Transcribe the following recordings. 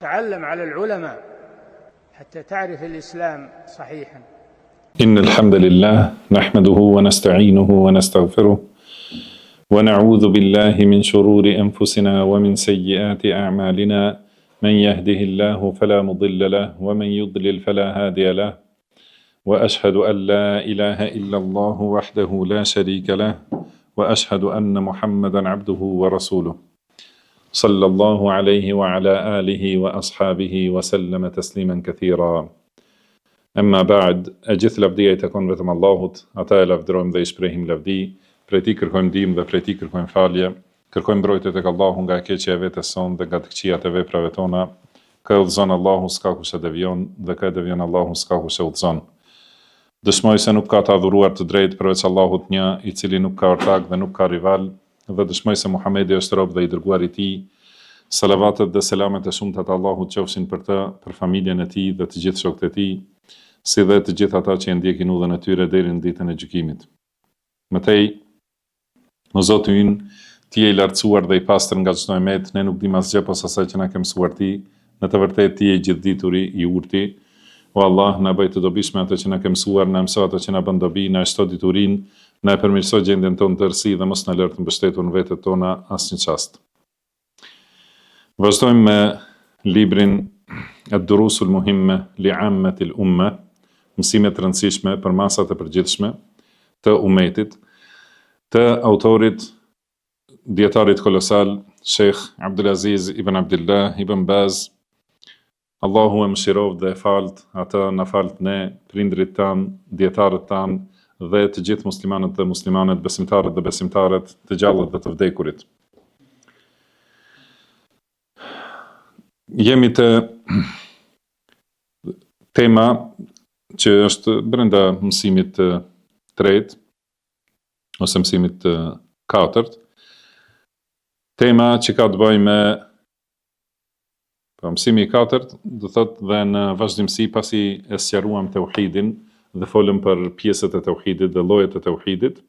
تعلم على العلماء حتى تعرف الإسلام صحيحا. إن الحمد لله نحمده ونستعينه ونستغفره ونعوذ بالله من شرور أنفسنا ومن سيئات أعمالنا. من يهده الله فلا مضل له ومن يضلل فلا هادي له، وأشهد أن لا إله إلا الله وحده لا شريك له، وأشهد أن محمدا عبده ورسوله صلى الله عليه وعلى آله وأصحابه وسلم تسليما كثيرا. أما بعد، أجith lavdia I takon vetëm Allahut, ata e lavdrojmë dhe I shprehim lavdi, prej Tij kërkojmë ndihmë dhe prej Tij kërkojmë falje, kërkojmë mbrojtje tek Allahu nga e keqja e vetes sonë dhe nga të këqijat e veprave tona. Ka udhëzon Allahu, s'ka kush e devion, dhe ka devion Allahu, s'ka kush e udhëzon. Dëshmoj se nuk ka të adhuruar të drejtë përveç Allahut një, I cili nuk ka ortak dhe nuk ka rival, dhe dëshmoj se Muhamedi është rob dhe I dërguar I Tij. Salavatet dhe selamet e shumta të Allahut qofshin për të, për familjen e Tij dhe të gjithë shokët e Tij, si dhe të gjithë ata që e ndjekin udhën e tyre deri në ditën e gjykimit. Mëtej, o Zoti ynë, Ti je I lartësuar dhe I pastër nga çdo emet, ne nuk dim asgjë posa asaj që na ke mësuar Ti, në të vërtetë Ti je I gjithdituri, I urti. O Allah, na bëj të dobishme ato që na ke mësuar, na mëso ato që na bën dobi, na shto diturinë, na e përmirëso gjendjen tonë të rësi dhe mos na lër të mbështetur në vetët tona asnjë çast. Vazhdojmë me librin Ad-Durusul Muhimme li Ammatil Ummah, mësime të rëndësishme për masat e përgjithshme të umetit, të autorit, dietarit kolosal, Sheikh Abdulaziz ibn Abdullah ibn Baz. Allahu e mëshiroft dhe e falt atë, na falt ne, prindrit tanë, dietarët tanë dhe të gjithë muslimanët dhe muslimanet, besimtarët dhe besimtaret, të gjallët dhe të vdekurit. Jemi të tema që është brenda mësimit të tretë ose mësimit të katërt, tema që ka të bëjë me mësimi I katërt, do thotë dhe në vazhdimsi pasi e sqaruam tauhidin dhe folëm për pjesët e tauhidit dhe llojet e tauhidit,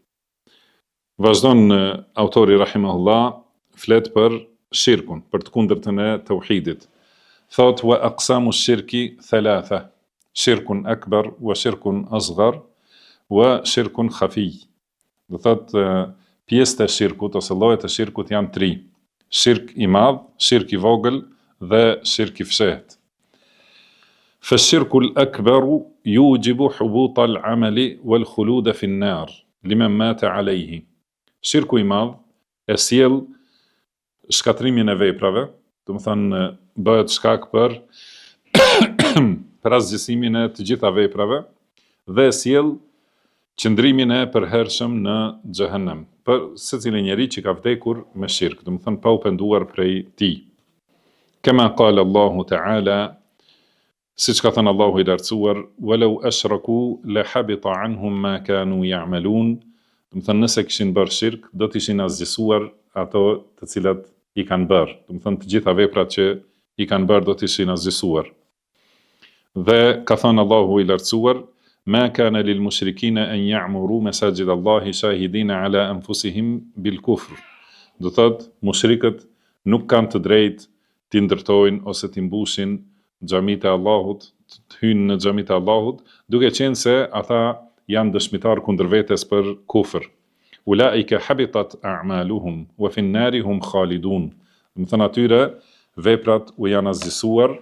vazhdon autori rahimahullah flet për shirkun, për të kundërtën e tauhidit. Thot wa aqsamu shirki thalatha, shirkun akbar, wa shirkun asghar, wa shirkun khafi. Do thot pjesët e shirkut ose llojet e shirkut janë 3. Shirk I madh, shirk I vogël dhe shirk I fshehtë. Fa shirku al-akbaru yujibu hubuta al-amali wal khuluda fi an-nar liman mata alayhi. Shirku I madh e sjell shkatrimin e veprave, do të thënë bëhet shkak për për asgjësimin e të gjitha veprave dhe sjell qëndrimin e përhershëm në xhehenem për secili njeri që ka vdekur me shirk, do të thënë pa u penduar prej tij. Kema qala Allahu Ta'ala, siç ka thënë Allahu I lartësuar, walau ashraku la habita anhum ma kanu ya'malun, do të thënë nëse kishin bërë shirk, do të ishin asgjësuar ato të cilat I kanë bërë, do të thënë të gjitha veprat që I kanë bërë do të ishin asgjësuar. Dhe ka thënë Allahu I lartësuar, ma kana lil mushrikina an ya'muru masajid Allahi shahidina ala anfusihim bil kufr. Do thotë mushrikët nuk kanë të drejtë të ndërtojnë ose të mbushin xhamitë e Allahut, të hyjnë në xhamitë e Allahut, duke qenë se ata janë dëshmitar kundër vetes për kufër. Ulaika habitat a'maluhum wa fi an-nari hum khalidun. Do të thënë atyre veprat u janë asgjësuar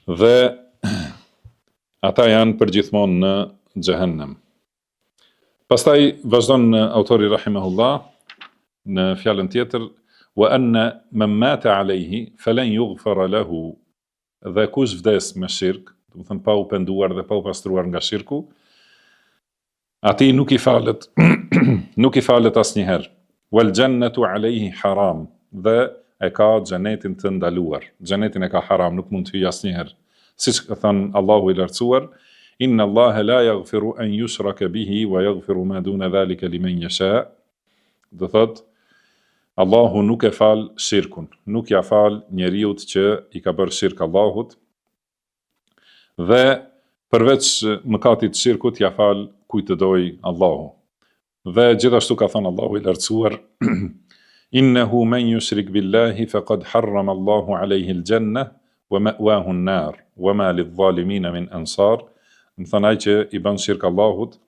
dhe ata janë përgjithmonë në xhehenem. Pastaj vazhdon autori rahimahullah në fjalën tjetër, wa anna man mata alayhi falan yughfar lahu. Dhe kush vdes me shirk, do të thënë pa u penduar dhe pa u pastruar nga shirku, atij nuk I falet nuk I falet asnjëherë. Wal jannatu alayhi haram, dhe e ka xhenetin të ndaluar. Xhenetin e ka haram, nuk mund të hyjë asnjëherë. Siç ka thënë Allahu I lartësuar, inna Allaha la yaghfiru an yushraka bihi wa yaghfiru ma duna dhalika liman yasha. Do thotë Allahu nuk e fal shirkun, nuk ja fal njeriut që I ka bërë shirk Allahut, dhe përveç mëkatit shirkut ja fal kujt të doj Allahu. Dhe gjithashtu ka thënë Allahu I lartësuar, innehu men yushrik billahi faqad harrama Allahu alayhi al-jannah wa ma'wahu an-nar wa ma lidh-dhalimin min ansar. Më thënë ai që i bën shirk Allahut,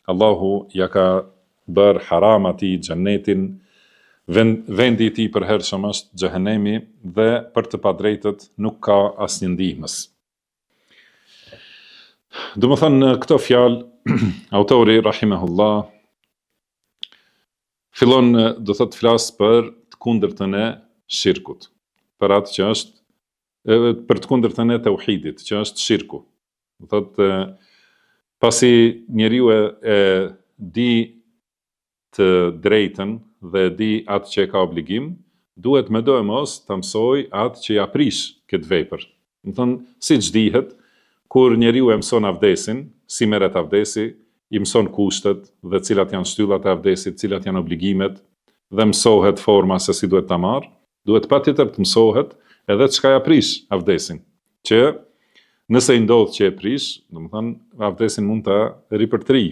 Allahu ja ka bërë haram atij xhennetin, vendi i tij për hershëm është xhehenemi dhe për të padrejtët nuk ka asnjë ndihmës. Do më thënë në këto fjalë autori rahimahullah fillon do thot flas për të kundërtën e shirkut, për atë që është për të kundërtën e tauhidit, që është shirku. Do thot pasi njeriu e di të drejtën dhe di atë që ka obligim, duhet me do e mos të mësoj atë që ja prish këtë vepër. Do thon siç dihet, kur njeriu e mëson avdesin, si merret avdesi, i mëson kushtet dhe cilat janë shtyllat e avdesit, cilat janë obligimet dhe mësohet forma se si duhet ta marr, duhet patjetër të mësohet edhe çka ja prish avdesin, që nëse i ndodh që e prish, domethënë avdesin mund ta ripërtëri.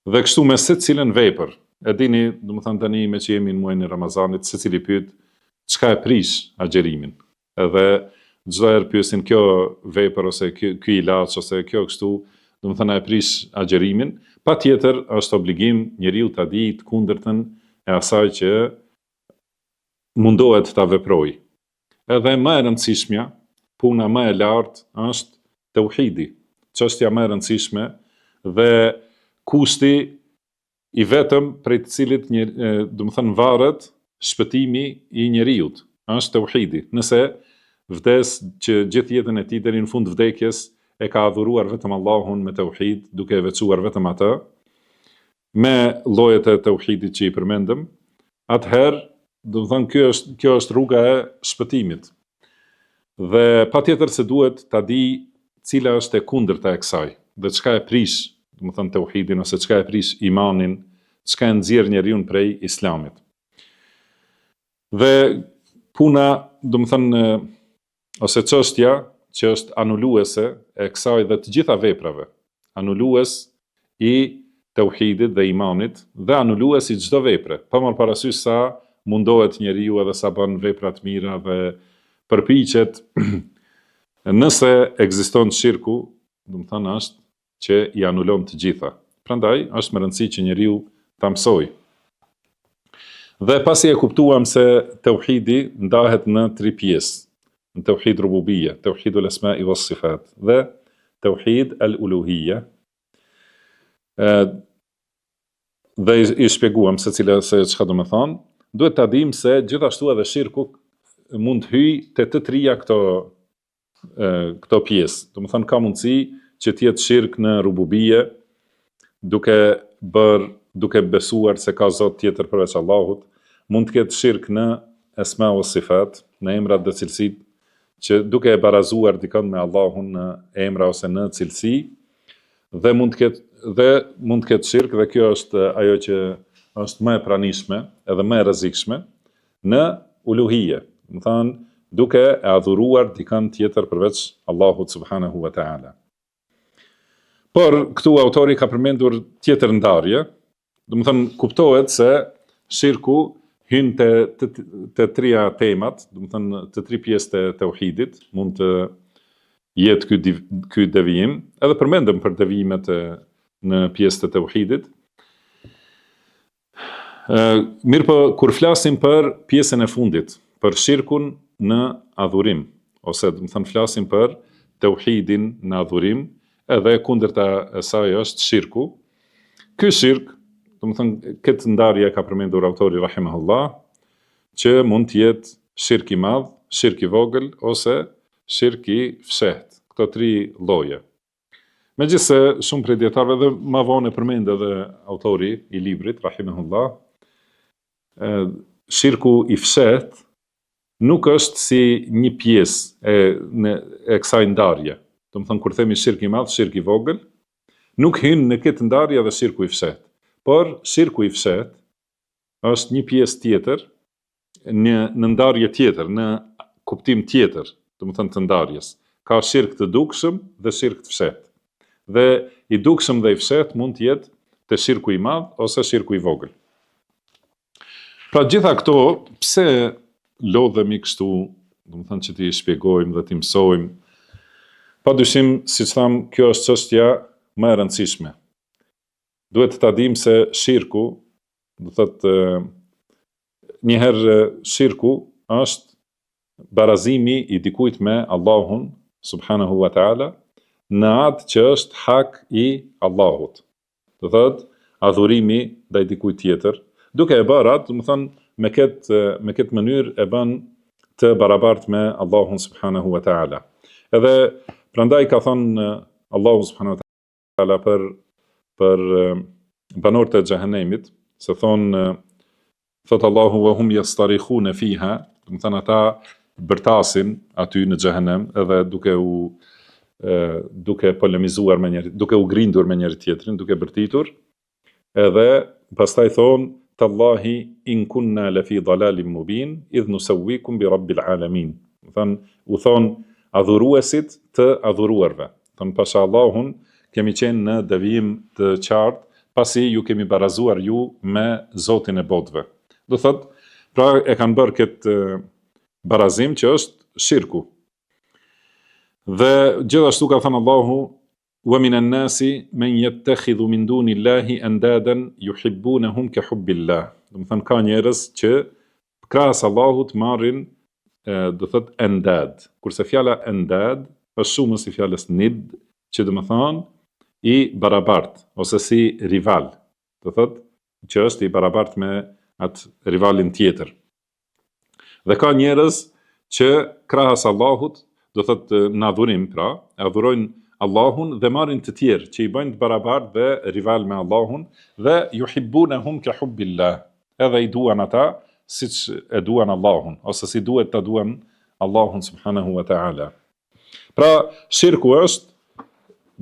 Dhe kështu me secilën vepër. E dini, domethënë tani me që jemi në muajin e Ramazanit, secili pyet çka e prish agjerimin. Edhe çdo herë pyesin kjo vepër ose ky ilaç ose kjo kështu, domethënë e prish agjerimin, patjetër është obligim njeriu ta di të kundërtën e asaj që mundohet ta veprojë. Edhe më e rëndësishmja, puna më e lartë është tauhidi, çështja më e rëndësishme dhe kushti i vetëm prej të cilit domethënë varet shpëtimi i njeriut, është tauhidi. Nëse vdes që gjithë jetën e tij deri në fund vdekjes e ka adhuruar vetëm Allahun me tauhid, duke e veçuar vetëm atë, me llojet e tauhidit që i përmendëm, atëherë, do të thënë kjo është rruga e shpëtimit. Dhe patjetër se duhet ta di cila është e kundërta e kësaj, dhe çka e prish, do të thënë tauhidin ose çka e prish imanin, çka e nxjerr njeriu prej islamit. Dhe puna, do të thënë ose çështja që është anuluese e kësaj dhe të gjitha veprave, anulues i tauhidit dhe imanit dhe anulues i çdo vepre, pa marrë parasysh sa mundohet njeriu edhe sa bën vepra të mira dhe përpiqet. Nëse ekziston shirku, do të thënë është që i anulon të gjitha. Prandaj është më rëndësi që njeriu ta mësoj. Dhe pasi e kuptuam se tauhidi ndahet në 3 pjesë, në tauhid rububiyya, tauhid al-asma'i was-sifat dhe tauhid al-uluhiyya. Dhe i shpjeguam se çka do të thonë, duhet ta dim se gjithashtu edhe shirku mund hyj te të trija këto pjesë. Do të thonë ka mundësi që të jetë shirk në rububiyye, duke besuar se ka Zot tjetër përveç Allahut, mund të ketë shirk në asma wa sifat, në emrat dhe cilësitë, që duke e barazuar dikon me Allahun në emra ose në cilësi, dhe mund të ketë shirk, dhe kjo është ajo që është më e pranishme edhe më e rrezikshme në uluhije, do të thonë duke e adhuruar dikon tjetër përveç Allahut subhanahu wa taala. Por këtu autori ka përmendur tjetër ndarje, do të thonë kuptohet se shirku hyn të trija temat, do të thënë të 3 pjesë të tauhidit, mund të jetë ky devijim, edhe përmendëm për devijimet në pjesë të tauhidit. Mirë po, kur flasim për pjesën e fundit, për shirkun në adhurim, ose do të thënë flasim për tauhidin në adhurim, edhe kundërta e saj është shirku. Ky shirk, do të thënë, këtë ndarje ka përmendur autori rahimahullah, që mund të jetë shirk i madh, shirk i vogël ose shirk i fshehtë. Këto 3 lloje. Megjithse shumë prej dietarëve dhe më vonë përmend edhe autori i librit rahimahullah, shirku i fshehtë nuk është si një pjesë e kësaj ndarje. Do të thënë kur themi shirk i madh, shirk i vogël, nuk hyn në këtë ndarje edhe shirku i fshehtë. Por shirku i fshehtë është një pjesë tjetër, në ndarje tjetër, në kuptim tjetër, do të thënë të ndarjes. Ka shirk të dukshëm dhe shirk të fshehtë. Dhe i dukshëm dhe i fshehtë mund të jetë te shirku i madh ose shirku i vogël. Pra gjitha këto, pse lodhemi kështu, do të thënë që t'i shpjegojmë dhe t'i mësojmë, padyshim, siç tham, kjo është çështja më e rëndësishme. Duhet ta dimë se shirku, do thotë njëherë shirku është barazimi i dikujt me Allahun subhanahu wa taala në atë që është hak i Allahut. Do thotë adhurimi ndaj dikujt tjetër, duke e bërë atë, do të thonë me këtë mënyrë e bën të barabartë me Allahun subhanahu wa taala. Edhe prandaj ka thënë Allahu subhanahu wa taala për banorët e xhehenemit, se thot Allahu wa hum yastarikhuna fiha, do të thënë ata bërtasin aty në xhehenem, edhe duke polemizuar me njëri, duke u grindur me njëri tjetrin, duke bërtitur, edhe pastaj thonë Tallahi in kunna lafi dalalin mubin idh nusawwikum bi rabbil alamin. U thon adhuruesit të adhuruarve. Thon pasha Allahun kemi qenë në devijim të qartë, pasi ju kemi barazuar ju me Zotin e botëve. Do thot, pra e kanë bërë këtë barazim që është shirku. Dhe gjithashtu ka thënë Allahu wa minan nasi man yattakhidhu min dunillahi andadan yuhibbunahum ka hubbillah. Do të thënë ka njerëz që krahas Allahut marrin do thot andad. Kurse fjala andad është shumë si fjalës nid, që do të thonë i barabart ose si rival. Do thot që është i barabart me atë rivalin tjetër. Dhe ka njerëz që krahas Allahut, do thot në adhurim, pra, adhurojnë Allahun dhe marrin të tjerë që i bëjnë të barabartë dhe rival me Allahun dhe yuhibbunahum ka hubbillah. Edhe i duan ata siç e duan Allahun ose si duhet ta duan Allahun subhanahu wa taala. Pra shirku është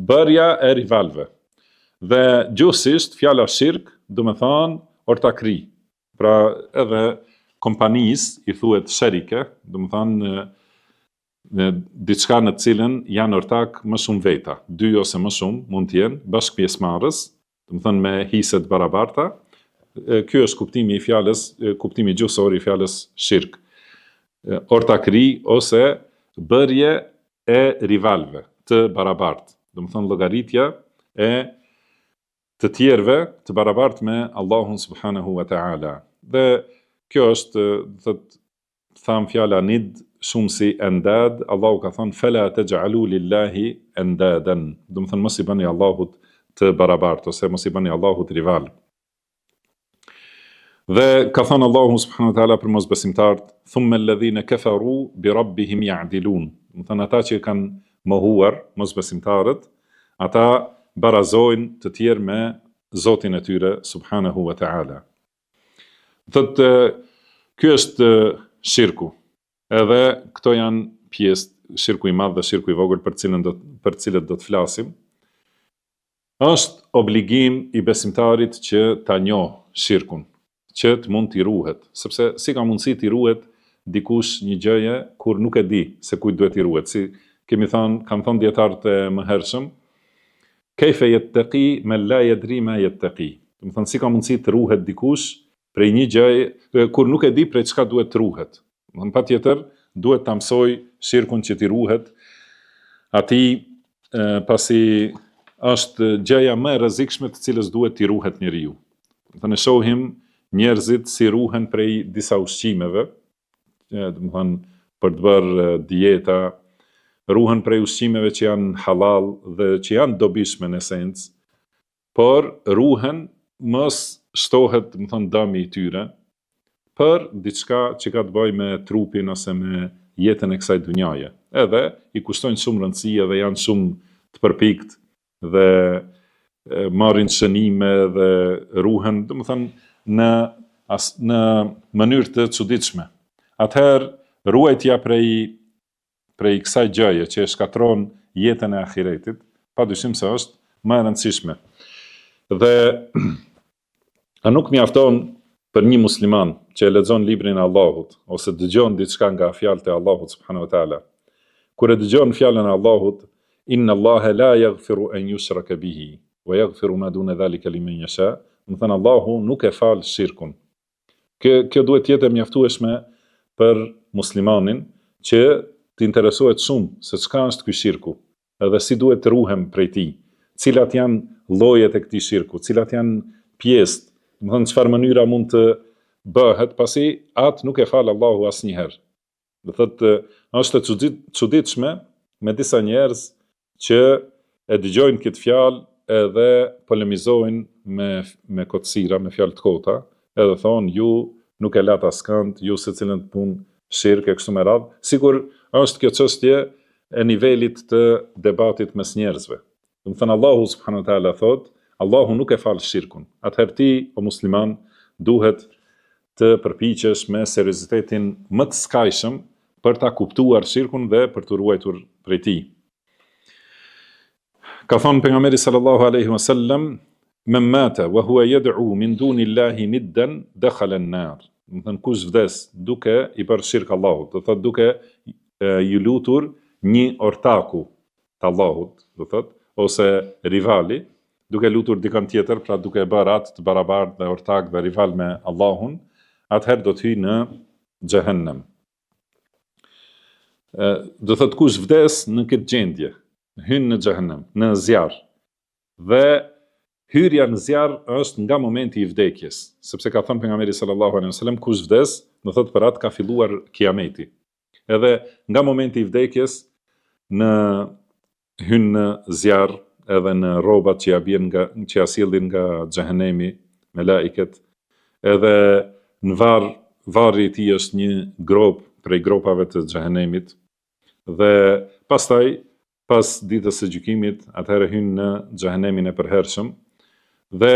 bërja e rivalve. Dhe gjuhësisht fjala shirk do të thonë ortakri. Pra edhe kompanisë i thuhet sharike, do të thonë në diçka në cilën janë ortak më shumë veta, 2 ose më shumë mund të jenë bashkë pjesëmarrës, do të thonë me hise të barabarta. Ky është kuptimi i fjalës, kuptimi gjuhësor i fjalës shirk. Ortakri ose bërje e rivalve të barabartë, do të thonë llogaritja e të tjerëve të barabartë me Allahun subhanahu wa taala. Dhe kjo është, do thotë, tham fjala nid shumë si endad, Allahu ka thënë fela taj'alu lillahi endadan. Do të thonë mos i bëni Allahut të barabartë ose mos i bëni Allahut rival. Dhe ka thënë Allahu subhanahu wa taala për mosbesimtarët, thumma alladhina kafaru bi rabbihim ya'dilun. Do të thonë ata që kanë mohuar mosbesimtarët, ata barazojnë të tjerë me Zotin e tyre subhanahu wa taala. Thotë ky është shirku. Edhe këto janë pjesë, shirku i madh dhe shirku i vogël për cilët do të flasim. Është obligim i besimtarit që ta njohë shirkun, që të mund t'i ruhet, sepse si ka mundësi t'i ruhet dikush një gjëje kur nuk e di se kujt duhet t'i ruhet. Si kanë thënë dietarët e mëhershëm, kayfa yattaqi man la yadri ma yattaqi. Do të thonë si ka mundësi të ruhet dikush prej një gjëje kur nuk e di prej çka duhet të ruhet. Në patjetër duhet ta mësoj shirkun që t'i ruhet atij, pasi është gjëja më e rrezikshme të cilës duhet t'i ruhet njeriu. Do ne shohim njerëzit si ruhen prej disa ushqimeve, do të thonë për të bërë dieta, ruhen prej ushqimeve që janë halal dhe që janë dobishme në esencë, por ruhen mos shtohet, do të thonë, dëmi i tyre për diçka që ka të bëjë me trupin ose me jetën e kësaj dunjaje. Edhe i kushtojnë shumë rëndësi dhe janë shumë të përpikt dhe marrin shënime dhe ruhen, do të thonë në mënyrë të çuditshme. Atëherë ruajtja prej kësaj gjëje që e shkatron jetën e ahiretit, padyshim se është më e rëndësishme. Dhe a nuk mjafton për një musliman që e lexon librin e Allahut ose dëgjon diçka nga fjalët e Allahut subhanahu wa taala, kur e dëgjon fjalën e Allahut, inna Allaha la yaghfiru an yushraka bihi wa yaghfiru ma duna dhalika liman yasha, do të thënë Allahu nuk e fal shirkun, Kjo duhet të jetë e mjaftueshme për muslimanin që të interesohet shumë se çka është ky shirku, edhe si duhet të ruhem prej tij, cilat janë llojet e këtij shirku, cilat janë pjesët, domethënë çfarë mënyra mund të bëhet, pasi atë nuk e fal Allahu asnjëherë. Do thotë është e çuditshme me disa njerëz që e dëgjojnë këtë fjalë edhe polemizojnë me kotësira, me fjalë të kota, edhe thonë ju nuk e lat askënd, ju secilën të punë shirk e kështu me radhë, sikur është kjo çështje e nivelit të debatit mes njerëzve. Do të thënë Allahu subhanahu wa taala thotë, Allahu nuk e fal shirkun. Atëherë ti, o musliman, duhet të përpiqesh me seriozitetin më të skajshëm për ta kuptuar shirkun dhe për të ruajtur prej tij. Ka thonë pejgamberi sallallahu alaihi wasallam, "Men mata wa huwa yad'u min dunillahi niddan dakhala an-nar." Do të thënë kush vdes duke i bërë shirk Allahut, do thotë duke i lutur një ortaku të Allahut, do thotë, ose rivali, duke lutur dikën tjetër, pra duke bërë atë të barabartë dhe ortak dhe rival me Allahun, atëherë do të hyjë në xhehenem. Do thotë kush vdes në këtë gjendje, hyn në xhehenem, në zjarr. Dhe hyrja në zjarr është nga momenti i vdekjes, sepse ka thënë pejgamberi sallallahu alaihi wasallam, kush vdes, do thotë për atë ka filluar kiameti. Edhe nga momenti i vdekjes hyn në zjarr, edhe në rrobat që ja sillin nga xhehenemi me laiket, edhe në varri i tij është një grop prej gropave të xhehenemit, dhe pastaj pas ditës së gjykimit atëherë hyn në xhehenemin e përhershëm, dhe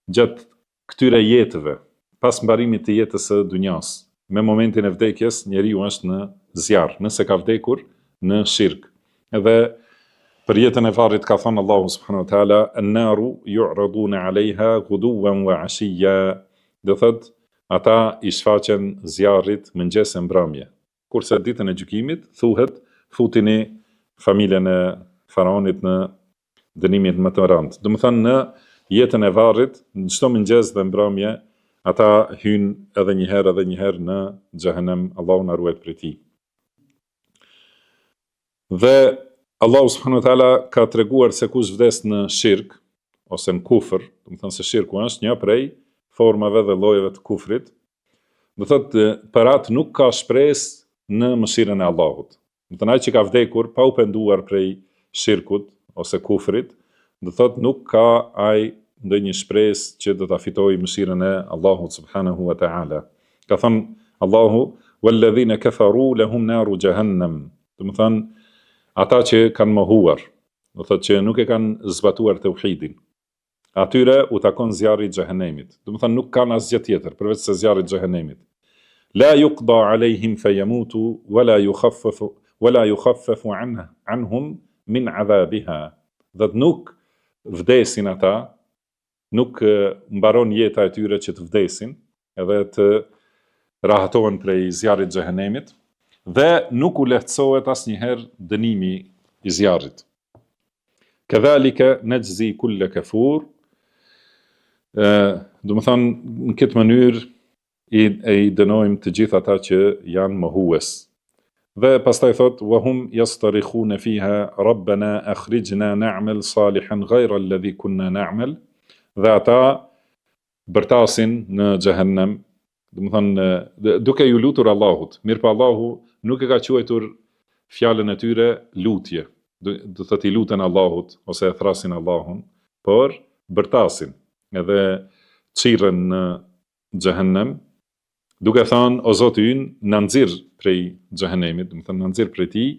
gjatë këtyre jetëve, pas mbarimit të jetës së dunjas, me momentin e vdekjes, njeriu është në zjarr, nëse ka vdekur në shirk. Edhe për jetën e varrit ka thënë Allahu subhanahu wa taala, "An-naru yu'raduna 'alayha ghuduwan wa 'ashiyya." Do thotë, ata i shfaqen zjarrit mëngjes e mbrëmje. Kurse ditën e gjykimit thuhet, futini familjen e faraonit në dënimin më të rëndë. Do të thënë në jetën e varrit, në çdo mëngjes dhe mbrëmje, ata hyjnë edhe një herë në xhehenem, Allahu na ruaj prej tij. Dhe Allahu subhanahu wa taala ka treguar se kush vdes në shirk ose në kufër, do të thënë se shirku është një prej formave dhe llojeve të kufrit. Do thotë për atë nuk ka shpresë në mëshirën e Allahut. Do të thënë ai që ka vdekur pa u penduar prej shirkut ose kufrit, do thotë nuk ka ai ndonjë shpresë që do ta fitojë mëshirën e Allahut subhanahu wa taala. Ka thënë Allahu, "Walladhina kafaru lahum naru jahannam." Do të thënë ata që kanë mohuar, do thotë që nuk e kanë zbatuar tauhidin, atyre u takon zjarri i xhehenemit. Do të thënë nuk kanë asgjë tjetër përveç se zjarri i xhehenemit. La yuqda alayhim fayamutu wala yukhaffafu anhum min adhabiha. Dhe nuk vdesin ata, nuk mbaron jeta e tyre që të vdesin, edhe të rahatohen prej zjarrit të xhehenemit, dhe nuk u lehtësohet asnjëherë dënimi i zjarrit. Kadhalika najzi kull kafur. Do të thënë në këtë mënyrë i dënojmë të gjithë ata që janë mohues. Dhe pastaj thot, wa hum yastarikhuna fiha rabbana akhrijna na'mal salihan ghayra alladhi kunna na'mal. Dhe ata bërtasin në xhehenem, do të thënë duke ju lutur Allahut. Mirë pa Allahu nuk e ka quajtur fjalën e tyre lutje. Do thotë i luten Allahut ose e thrasin Allahun, por bërtasin edhe çirren në xhehenem, duke thënë o Zoti ynë na nxirr prej xhehenemit, do të thënë na nxirr prej tij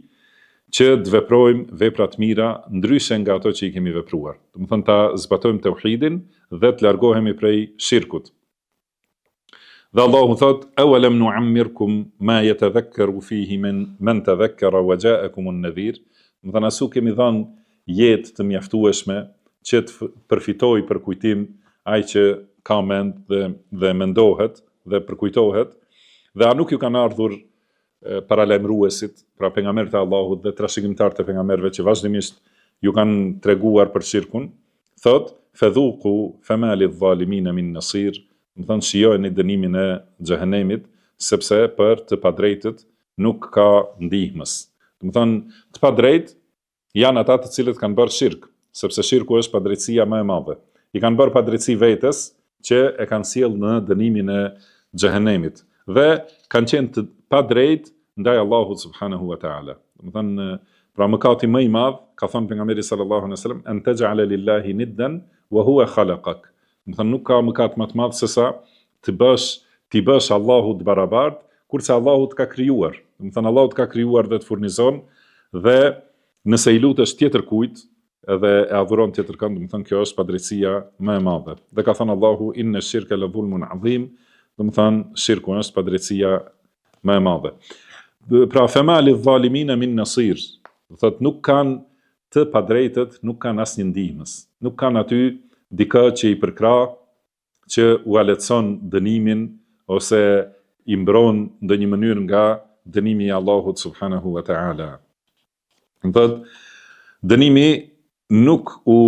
që të veprojmë vepra të mira ndryshe nga ato që i kemi vepruar. Do të thënë ta zbatojmë tauhidin dhe të largohemi prej shirkut. Dhe Allahu thot, "Awalam nu'ammirkum ma yatadhakkaru fihi man tadhakkara wa ja'akum an-nadhir." Do të thënë asu kemi dhënë jetë të mjaftueshme që të përfitojë për kujtim ai që ka mend dhe mendohet dhe përkujtohet, dhe a nuk ju kanë ardhur paralajmëruesit, pra pejgamberët e Allahut dhe trashëgimtarët e pejgamberëve që vazhdimisht ju kanë treguar për shirkun, thot, "Fadhuqu fama lidh-dhalimin min nasir." më thënë shijojeni dënimin e xhehenemit, sepse për të padrejtët nuk ka ndihmës. Më thënë, të padrejt janë ata të cilët kanë bërë shirk, sepse shirku është padrejtësia më e madhe. I kanë bërë padrejtësi vetes që e kanë sjellë në dënimin e xhehenemit dhe kanë qenë të padrejt ndaj Allahut subhanahu wa taala. Do të thënë, pra mëkati më i madh, ka thënë pejgamberi sallallahu alaihi wasallam, an taj'ala lillahi niddan wa huwa khalaqak. Do të thënë, nuk ka mëkat më të madh se sa të bësh Allahut barabart, kurse Allahu të ka krijuar. Do të thënë, Allahu të ka krijuar dhe të furnizon, dhe nëse i lutesh tjetër kujt edhe e adhuron tjetër kënd, do të thënë, kjo është padrejtësia më e madhe. Dhe ka thënë Allahu, inna shirka la dhulmun adhim, do të thënë, shirku është padrejtësia më e madhe. Pra fema lidh-dhalimina min nasir, do thotë nuk kanë të padrejtët, nuk kanë asnjë ndihmës, nuk kanë aty dikë që i përkrah, që u aletson dënimin ose i mbron ndonjë mënyrë nga dënimi i Allahut subhanahu wa taala. Do thotë dënimi nuk u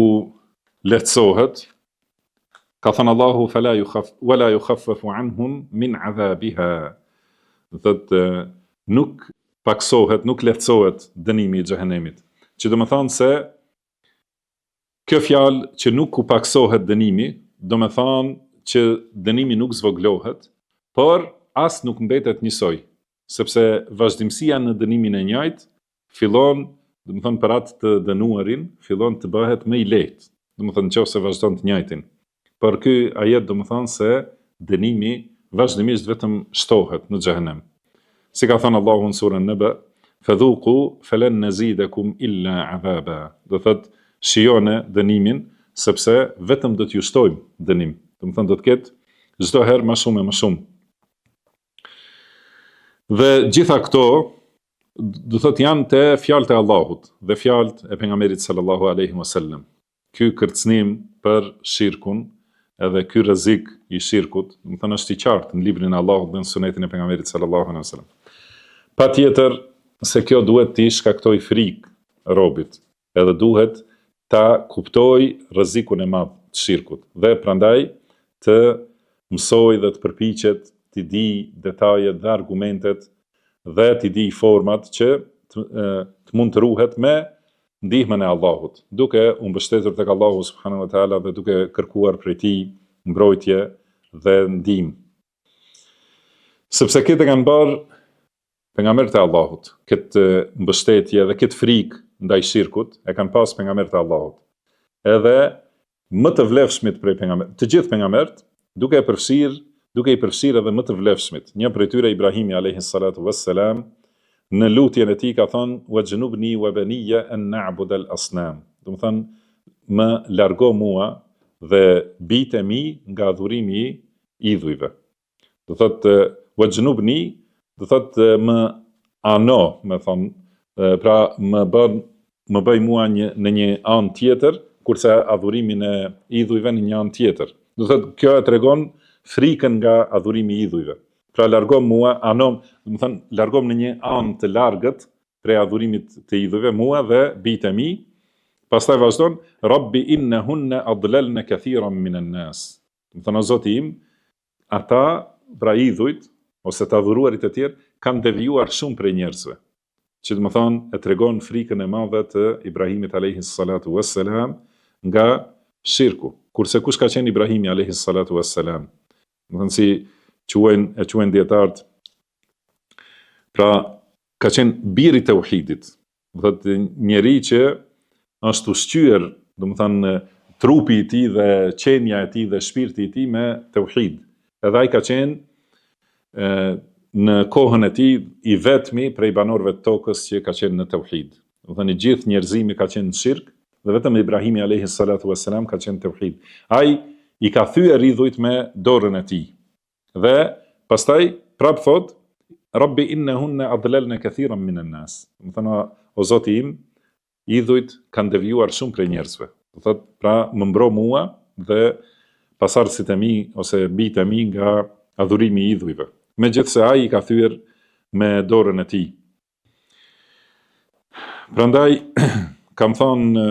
lehtësohet. Ka thënë Allahu wala yukhaffafu anhum min adhabiha. Do thotë nuk paksohet, nuk lehtësohet dënimi i xhehenemit. Që do të thonë se kjo fjalë që nuk u paksohet dënimi, do të thonë që dënimi nuk zvoglohet, por as nuk mbetet njësoj, sepse vazhdimësia në dënimin e njëjtë fillon, do të thonë për atë të dënuarin, fillon të bëhet më i lehtë, do të thonë nëse vazhdon të njëjtin. Por ky ajet do të thonë se dënimi vazhdimisht vetëm shtohet në xhehenem. Si ka thënë Allahu në surën Naba, fadhuqu falan nazidakum illa adhaba. Do thotë shijone dënimin, sepse vetëm do t'ju shtojmë dënim. Do të thonë do të ketë çdo herë më shumë e më shumë. Dhe gjitha këto do thotë janë te fjalët e Allahut dhe fjalët e pejgamberit sallallahu alaihi wasallam. Ky kërcënim për shirkun edhe ky rrezik i shirkut, do të thonë është i qartë në librin e Allahut dhe në sunetin e pejgamberit sallallahu alaihi wasallam. Patjetër se kjo duhet t'i shkaktoj frikë robit, edhe duhet ta kuptoj rrezikun e madh të shirkut dhe prandaj të mësoj dhe të përpiqet t'i di detajet dhe argumentet dhe t'i di format që të mund të ruhet me ndihmën e Allahut, duke u mbështetur tek Allahu subhanahu wa taala dhe duke kërkuar prej tij mbrojtje dhe ndihmë. Sepse këtë kanë bërë pejgamberët e Allahut, këtë mbështetje dhe këtë frikë ndaj shirkut e kanë pas pejgamberët e Allahut. Edhe më të vlefshmit prej pejgamberëve, të gjithë pejgamberët, duke i përfshirë edhe më të vlefshmit. Një prej tyre Ibrahimi alayhi salatu wassalam, në lutjen e tij ka thënë wajnubni wa baniya an na'budu al-asnam. Do të thonë më largo mua dhe bijtë e mi nga adhurimi i idhujve. Do thotë wajnubni, do thotë më ano, më thon, pra më bëj mua në një anë tjetër, kurse adhurimin e idhujve në një anë tjetër. Do thotë kjo e tregon frikën nga adhurimi i idhujve. Pra largom mua, anom, do të thënë, largom në një anë të largët prej adhurimit të idhujve, mua dhe bijtë e mi. Pastaj vazhdon, Rabbi innahunna adlalna kathiran minan nas. Do të thënë, o Zoti im, ata, pra idhujt ose të adhuruarit e tjerë, kanë devijuar shumë prej njerëzve. Që do të thonë, e tregon frikën e madhe të Ibrahimit alayhi salatu wassalam nga shirku. Kurse kush ka qenë Ibrahimi alayhi salatu wassalam? Do të thënë si quajnë dietarët, pra ka qenë biri i tauhidit. Do thotë njeri që është ushqyer, do të thënë trupi i tij dhe qenia e tij dhe shpirti i tij me tauhid. Edhe ai ka qenë në kohën e tij i vetmi prej banorëve të tokës që ka qenë në tauhid. Do të thënë gjithë njerëzimi ka qenë në shirk dhe vetëm Ibrahimi alayhi salatu wassalam ka qenë tauhid. Ai i ka thyer idhujt me dorën e tij. Dhe pastaj prap thot Rabbi innahunna adlalna kathiran minan nas. Do të thonë o Zoti im, idhujt kanë devijuar shumë prej njerëzve. Do thot pra më mbro mua dhe pasardhësit e mi ose bijtë e mi nga adhurimi i idhujve. Megjithse ai i ka thyer me dorën e tij. Prandaj kam thënë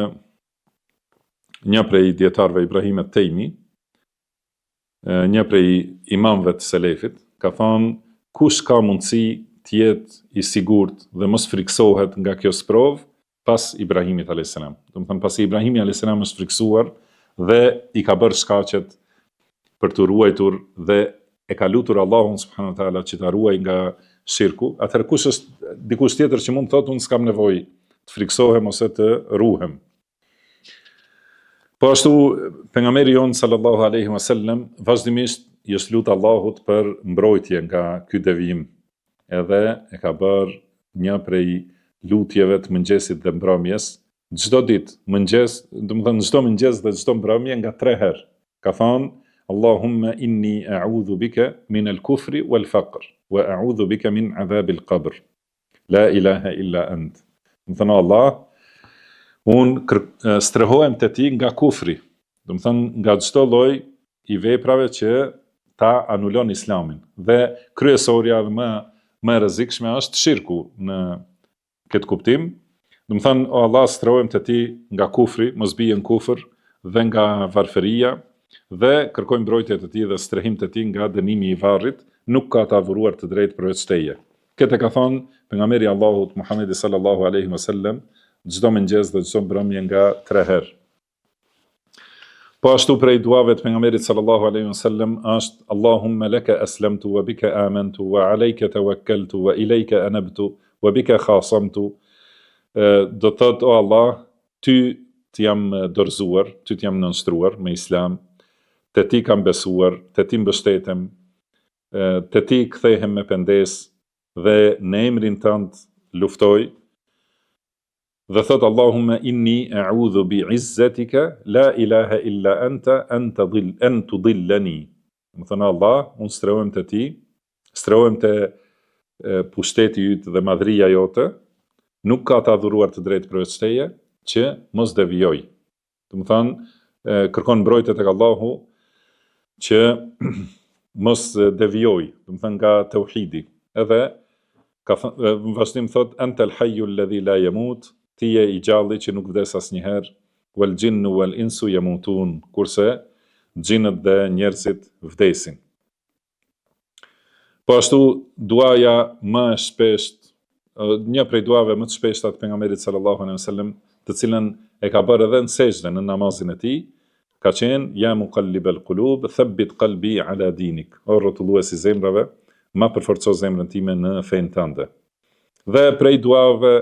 një prej dietarëve Ibrahim at-Tejmi, një prej imamëve të selefit, ka thonë, kush ka mundësi të jetë i sigurt dhe mos friksohet nga kjo sprovë pas Ibrahimit a.s. Do të thënë, pas Ibrahimi a.s. është friksuar dhe i ka bërë shkaqet për të ruajtur dhe e ka lutur Allahun subhanahu wa taala që ta ruaj nga shirku, atëherë kush është dikush tjetër që mund të thotë unë s'kam nevojë të friksohem ose të ruhem. Po ashtu pejgamberi jon sallallahu alaihi wasallam vazhdimisht i është lutur Allahut për mbrojtje nga ky devijim. Edhe e ka bërë një prej lutjeve të mëngjesit dhe mbrëmjes, çdo ditë, mëngjes, domethënë çdo mëngjes dhe çdo mbrëmje nga 3 herë. Ka thënë Allahumma inni a'udhu bika min al-kufri wal-faqr wa a'udhu bika min adhab al-qabr. La ilaha illa ant. Do të thënë Allah, unë strehohem të ti nga kufri, do të thënë nga çdo lloj i veprave që ta anulon Islamin. Dhe kryesorja dhe më e rrezikshme është shirku në këtë kuptim. Do të thënë o Allah, strehohem të ti nga kufri, mos bie në kufër, dhe nga varfëria, dhe kërkoj mbrojtje të ti dhe strehim të ti nga dënimi i varrit, nuk ka të adhuruar të drejtë përveç teje. Këtë ka thonë pejgamberi Allahut Muhamedi sallallahu alaihi wasallam çdo mëngjes dhe çdo mbrëmje nga 3 herë. Po ashtu prej duave të pejgamberit sallallahu alaihi wasallam është Allahumma laka aslamtu wa bika amantu wa alayka tawakkaltu wa ilayka anabtu wa bika khasamtu. Do thot o Allah, ty të jam dorëzuar, ty të jam nënshtruar me Islam, te ti kam besuar, te ti mbështetem, te ti kthehem me pendes dhe në emrin tënd luftoj. Dhe thot Allahumma inni a'udhu bi izzatika la ilaha illa anta an tudillani. Më thënë Allah, unë strehohem të ti, strehohem të pushteti yt dhe madhria jote, nuk ka të adhuruar të drejtë përveç teje, që mos devijoj. Do të thënë, kërkon mbrojtje tek Allahu që mos devijoj, do të thënë nga tauhidi. Edhe ka vazhdim thot antal hayyu alladhi la yamut, ti je i gjalli që nuk vdes asnjëherë, wal jinnu wal insu yamutun, kurse xhinët dhe njerëzit vdesin. Po ashtu duaja më e shpesht, një prej duave më të shpeshta të pejgamberit sallallahu alaihi wasallam, të cilën e ka bërë edhe në sejdë në namazin e tij, ka qenë ja muqallibal qulub thabbit qalbi ala dinik. O rrotulluesi zemrave, ma përforco zemrën time në fenë tënde. Dhe prej duave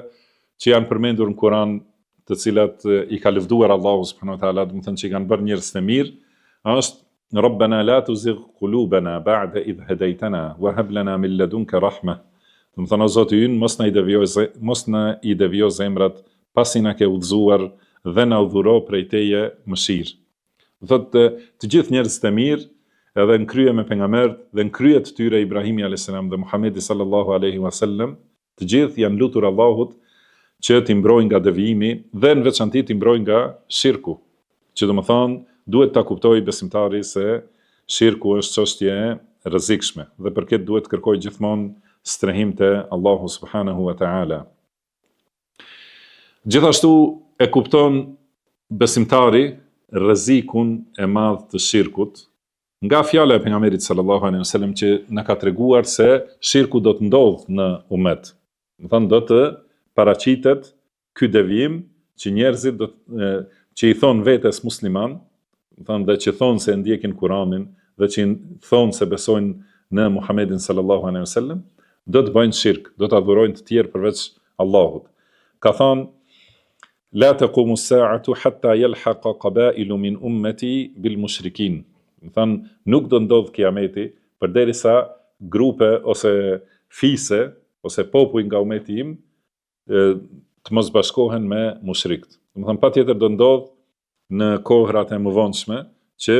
që janë përmendur në Kur'an, të cilat i ka lëvduar Allahu subhanahu wa taala, do të thënë që i kanë bërë njerëz të mirë, është Rabbana la tuzigh qulubana ba'da idh hadaytana wa hab lana min ladunka rahmah. Do të thënë o Zoti ynë, mos na i devijoj zemrat pasi na ke udhëzuar dhe na udhuro prej teje mëshirë. Do thotë të gjithë njerëzit të mirë, edhe në krye me pejgamberët dhe në krye të tyre Ibrahimi a.s. dhe Muhamedi sallallahu alaihi wasallam, të gjithë janë lutur Allahut që t'i mbrojnë nga devijimi dhe në veçanti t'i mbrojnë nga shirku. Që do të thonë, duhet ta kuptojë besimtari se shirku është çështje e rrezikshme dhe për këtë duhet kërkojë gjithmonë strehim te Allahu subhanahu wa taala. Gjithashtu e kupton besimtari rrezikun e madh të shirkut nga fjala e pejgamberit sallallahu alaihi wasallam që na ka treguar se shirku do të ndodhë në umet. Do të thonë do të paraqitet ky devijim që njerëzit që i thon vetes musliman, do të thonë dhe që thon se ndjekin Kur'anin dhe që thon se besojnë në Muhamedit sallallahu alaihi wasallam, do të bëjnë shirk, do të adhurojnë të tjerë përveç Allahut. Ka thonë la taqumu as-sa'atu hatta yalhaqa qaba'ilu min ummati bil mushrikin. Do të thonë nuk do ndodh kiameti përderisa grupe ose fise ose popull nga ummeti im të mos bashkohen me mushrikët. Do të thonë patjetër do ndodh në kohrat e mëvonshme që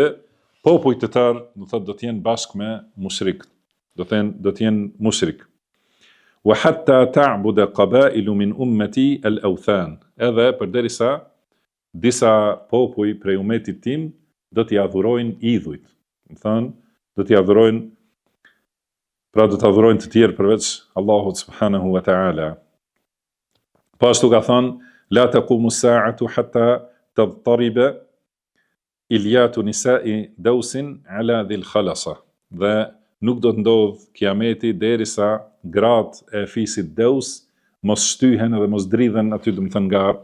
popujt të tërë do të jenë bashkë me mushrikët. Do të jenë mushrik. Wa hatta ta'budu qaba'ilu min ummati al-awthan. Edhe përderisa disa popuj prej umetit tim do t'i adhurojnë idhujt. Do të thonë do t'i adhurojnë, pra do të adhurojnë të tjerë përveç Allahut subhanahu wa ta'ala. Po ashtu ka thënë la taqumu as-sa'atu hatta tadtariba iljatu nisai dausin ala dhil khalasa. Dhe nuk do të ndodh kiameti derisa gratë e fisit Daus mos shtyhen dhe mos dridhen aty, do të thënë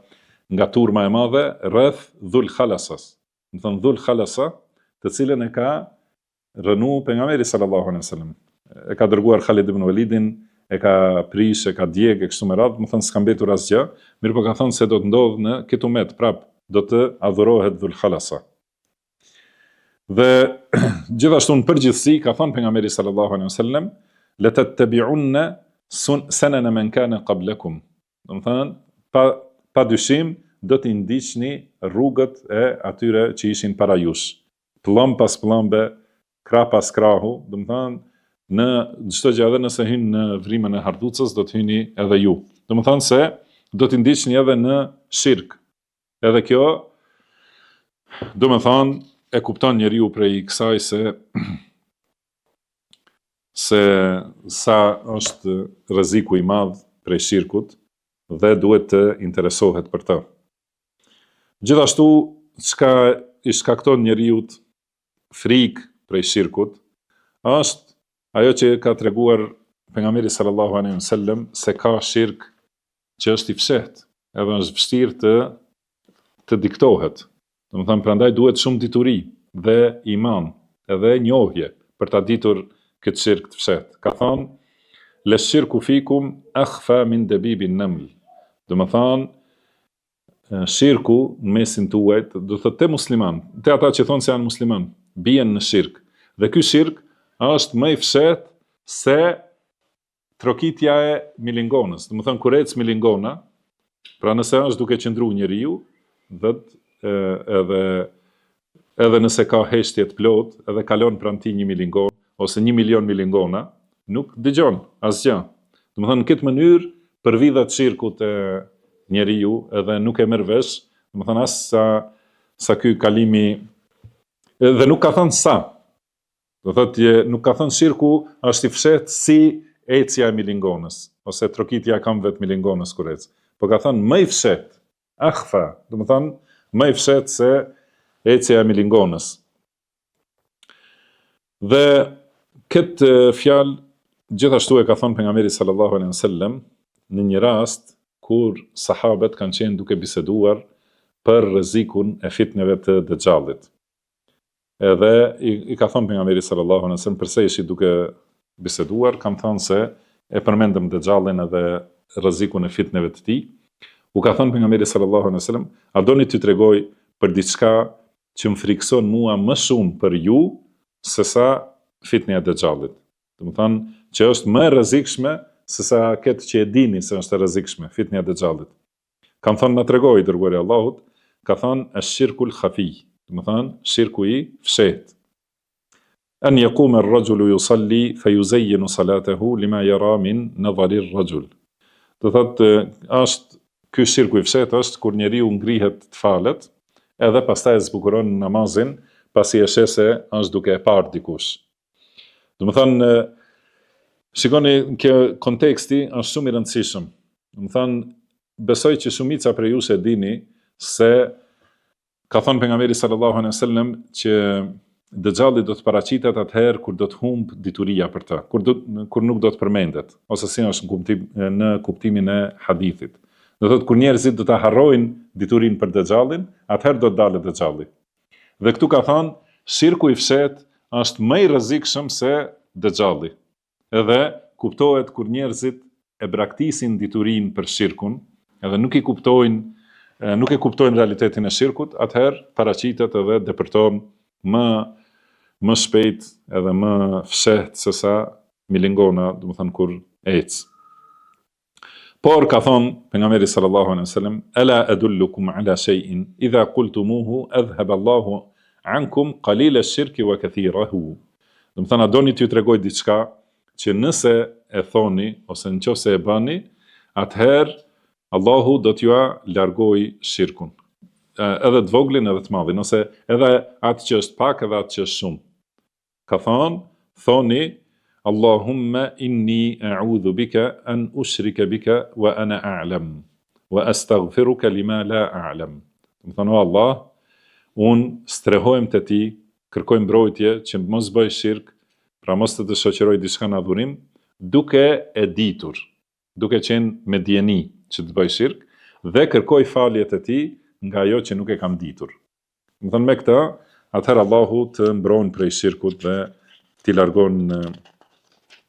nga turma e madhe rreth Dhul Khalasas. Do të thënë Dhul Khalasa, të cilën e ka rënu pejgamberi sallallahu alaihi wasallam. E ka dërguar Khalid ibn Walidin, e ka prish, e ka djeg e kështu me radhë, më thënë s'ka mbetur asgjë, mirë po ka thënë se do të ndodh në Kitumet, prap do të adhurohet Dhul Khalasa. Dhe gjithashtu në përgjithësi ka thënë pejgamberi sallallahu alaihi wasallam, la tattabi'unna sanana man kana qablakum. Do të thënë pa dyshim do t'i ndiqni rrugët e atyre që ishin para jush. Pllëm pas pllëmbe, krah pas krahu, do të thënë në çdo gjë, edhe nëse hyn në vrimën e harducës do të hyni edhe ju. Do të thënë se do t'i ndiqni edhe në shirk. Edhe kjo do të thënë e kupton njeriu prej kësaj se sa është rreziku i madh prej shirkut dhe duhet të interesohet për të. Gjithashtu, çka i shkakton njeriu frikë prej shirkut, është ajo që ka treguar pejgamberi sallallahu alaihi wasallam se ka shirk që është i fshehtë, edhe është vështirë të diktohet. Do të thënë prandaj duhet shumë dituri dhe iman, edhe njohje për ta ditur këtë shirk të fshehtë. Ka thënë: "La shirku fikum akhfa min dabibin naml." Do të thënë shirku në mesin tuaj, do të thotë te musliman, te ata që thonë se janë musliman, bien në shirk. Dhe ky shirk është më i fshehtë se trokitja e milingonës. Do të thënë kur ec milingona, pra nëse është duke qëndruar njeriu, edhe nëse ka heshtje të plot, edhe kalon pranë tij 1 milingon ose 1 milion milingona, nuk dëgjon asgjë. Do të thënë në këtë mënyrë përvidhet shirkut e njeriu edhe nuk e merr vesh, do të thënë as sa ky kalimi, dhe nuk ka thënë sa. Do thotë nuk ka thënë shirku është i fshehtë si ecja e milingonës ose trokitja e këmbëve milingonës kur ec. Po ka thënë më i fshehtë, akhfa, do të thënë më i fshehtë se ecja e milingonës. Dhe këtë fjalë gjithashtu e ka thënë pejgamberi sallallahu alaihi wasallam në një rast kur sahabët kanë qenë duke biseduar për rrezikun e fitneve të Dejjallit. Edhe i ka thënë pejgamberi sallallahu alaihi wasallam përse ishi duke biseduar, kam thënë se e përmendëm Dejjallin edhe rrezikun e fitneve të tij. U ka thënë pejgamberi sallallahu alaihi wasallam: "A doni t'ju tregoj për diçka që më frikson mua më shumë për ju se sa fitnja e Dejjallit?" Do të thënë që është më e rrezikshme se sa këtë që e dini se është e rrezikshme, fitnja e Dejjallit. Kam thënë na tregoj dërguari i Allahut, ka thënë ash-shirkul khafi. Do të thënë shirku i fshehtë. An yaquma ar-rajulu yusalli fayuzayyinu salatahu lima yara min nadhari ar-rajul. Do thotë është ky shirku i fshehtë është kur njeriu ngrihet të falet, edhe pastaj e zbukuron namazin pasi e sheh se është duke e parë dikush. Do të thënë shikoni kjo konteksti është shumë i rëndësishëm. Do të thënë besoj që shumica prej jush e dini se ka thënë pejgamberi sallallahu alaihi wasallam që Dejjalli do të paraqitet atëherë kur do të humb dituria për të, kur nuk do të përmendet, ose si është në kuptimin e hadithit. Do thotë kur njerëzit do ta harrojnë diturinë për Dejjallin, atëherë do të dalë Dejjalli. Dhe këtu ka thënë shirku i fshehtë është më i rrezikshëm se Dejjalli. Edhe kuptohet kur njerëzit e braktisin diturinë për shirkun, edhe nuk e kuptojnë realitetin e shirkut, atëherë paraqitet edhe depërton më shpejt edhe më fshehtë se sa milingona, do të thënë kur ec. Por ka thënë pejgamberi sallallahu alaihi wasallam: "Ala adullukum ala shay'in idha qultumuhu adhhab Allahu ankum qalila ash-shirki wa kathirahu." Do të thënë a doni t'ju tregoj diçka që nëse e thoni ose nëse e bëni, atëherë Allahu do t'ju largoj shirkun. Edhe të voglin edhe të madhin, ose edhe atë që është pak edhe atë që është shumë. Ka thoni Allahumma inni a'udhu bika an ushrika bika wa ana a'lam wa astaghfiruka lima la a'lam. Do të thonë Allah, unë strehohem të ti, kërkoj mbrojtje që mos bëj shirk, pra mos të shoqëroj diçka në adhurim, duke e ditur, duke qenë me dieni që të bëj shirk, dhe kërkoj faljet e ti nga ajo që nuk e kam ditur. Më thënë me këta, atëherë Allahu të mbron prej shirkut dhe t'i largon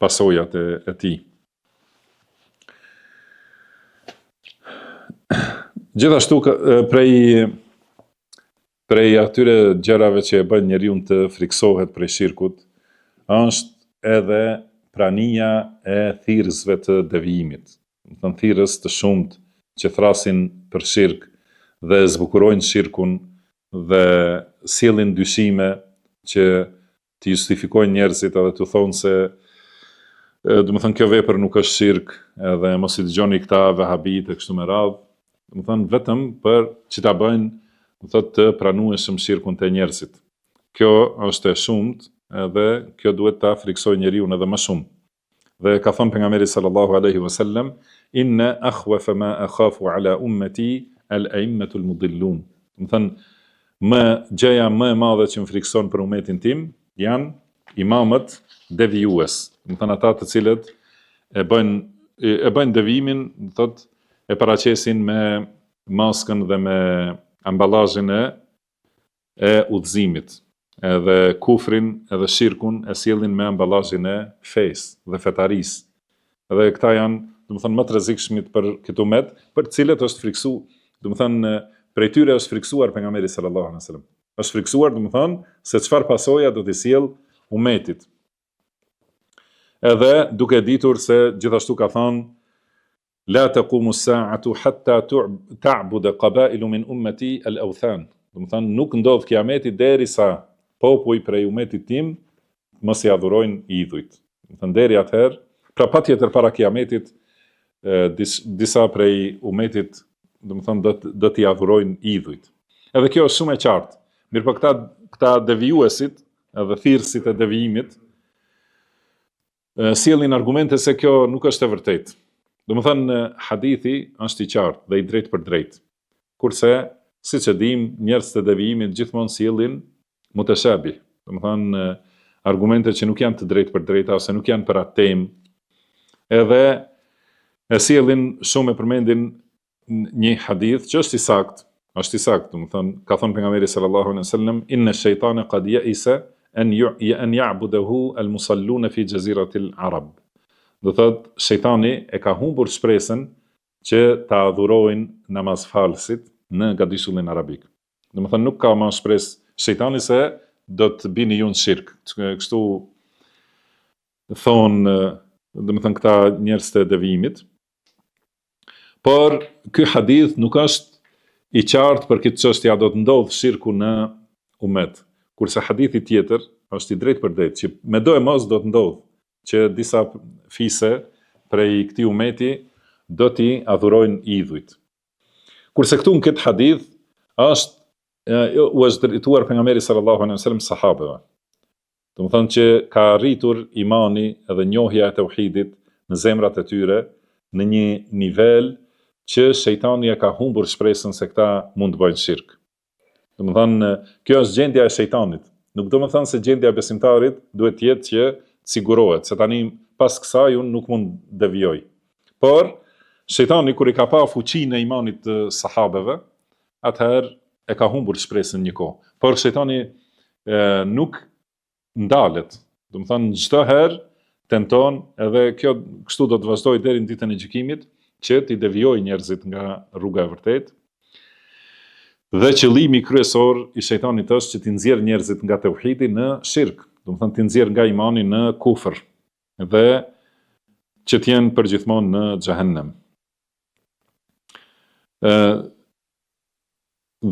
pasojat e tij. Gjithashtu prej atyre gjërave që e bën njeriu të friksohet prej shirkut, është edhe prania e thirrësve të devijimit. Do të thënë thirrës të shumt që thrasin për shirk dhe zbukurojnë shirkun dhe sjellin dyshime që të justifikojnë njerëzit edhe të thonë se do të thënë kjo vepër nuk është shirk, edhe mos i dëgjoni këta vahabit e kështu me radhë, do të thënë vetëm për që ta bëjnë, do të thotë të pranueshëm shirkun te njerëzit. Kjo është e shumt, edhe kjo duhet ta friksojë njeriu edhe më shumë. Dhe ka thënë pejgamberi sallallahu alaihi wasallam, inna akhwafa ma akhafu ala ummati al-a'immatu al-mudillun. Do të thënë gjëja më e madhe që më frikson për umetin tim janë imamët devijues. Do të thënë ata të cilët e bëjnë devijimin, do thotë e paraqesin me maskën dhe me amballazhin e udhëzimit, edhe kufrin edhe shirkun e sjellin me amballazhin e fesë dhe fetarisë. Edhe këta janë, do të thënë, më të rrezikshmit për këtë umet, për të cilët është friksu, do të thënë, prej tyre është friksuar pejgamberi sallallahu alaihi wasallam. Është friksuar, do të thënë, se çfarë pasoja do t'i sjell umetit. Edhe duke ditur se gjithashtu ka thënë la taqumu as-sa'atu hatta ta'budu qabailu min ummati al-awthan. Do të thënë nuk ndodh kiameti derisa popuj prej umetit tim mos i adhurojnë idhujt. Do të thënë deri atëherë, pra patjetër para kiametit disa prej umetit, do të thënë do t'i adhurojnë idhujt. Edhe kjo është shumë e qartë. Mirë po këta devijuesit, edhe thirrësit e devijimit, sjellin argumente se kjo nuk është e vërtetë. Do të thënë hadithi është i qartë dhe i drejtë për drejtë. Kurse, siç e dim, njerëz të devijimit gjithmonë sjellin mutashabih. Do të thënë argumente që nuk janë të drejtë për drejta ose nuk janë për atë temë. Edhe e sjellin shumë e përmendin një hadith që është i saktë, do të thënë ka thënë pejgamberi sallallahu alaihi wasallam inna ash-shaytana qad ya'isa an ya'budahu al-musalluna fi jaziratil arab. Do thotë shejtani e ka humbur shpresën që ta adhurojnë namazfalësit në gadishullin arabik. Do të thënë nuk ka më shpresë shejtani se do të bini ju në shirk. Kështu thonë, do të thënë këta njerëz të devijimit. Por ky hadith nuk është i qartë për këtë çështje, do të ndodh shirku në umet. Kurse hadithi tjetër është i drejtë për drejtë që me do e mos do të ndodh që disa fise prej këtij umeti do t'i adhurojnë idhujt. Kurse këtu në këtë hadith u është drejtuar pejgamberi sallallahu alaihi wasallam sahabeve. Do të thonë që ka arritur imani edhe njohja e tauhidit në zemrat e tyre në një nivel që shejtani e ka humbur shpresën se këta mund të bëjnë shirk. Do të thonë kjo është gjendja e shejtanit. Nuk do të thonë se gjendja e besimtarit duhet të jetë që sigurohet, se tani pas kësaj unë nuk mund devijoj. Por, shejtani kur i ka pa fuqinë e imanit të sahabeve, atëherë e ka humbur shpresën një kohë. Por shejtani nuk ndalet. Do të thënë çdo herë tenton, edhe kjo kështu do të vazhdojë deri në ditën e gjykimit, që t'i devijojë njerëzit nga rruga e vërtetë. Dhe qëllimi kryesor i shejtanit është që t'i nxjerrë njerëzit nga tauhidi në shirk. Do të thënë t'i nxjerrë nga imani në kufër dhe që t'jenë përgjithmonë në xhehenem.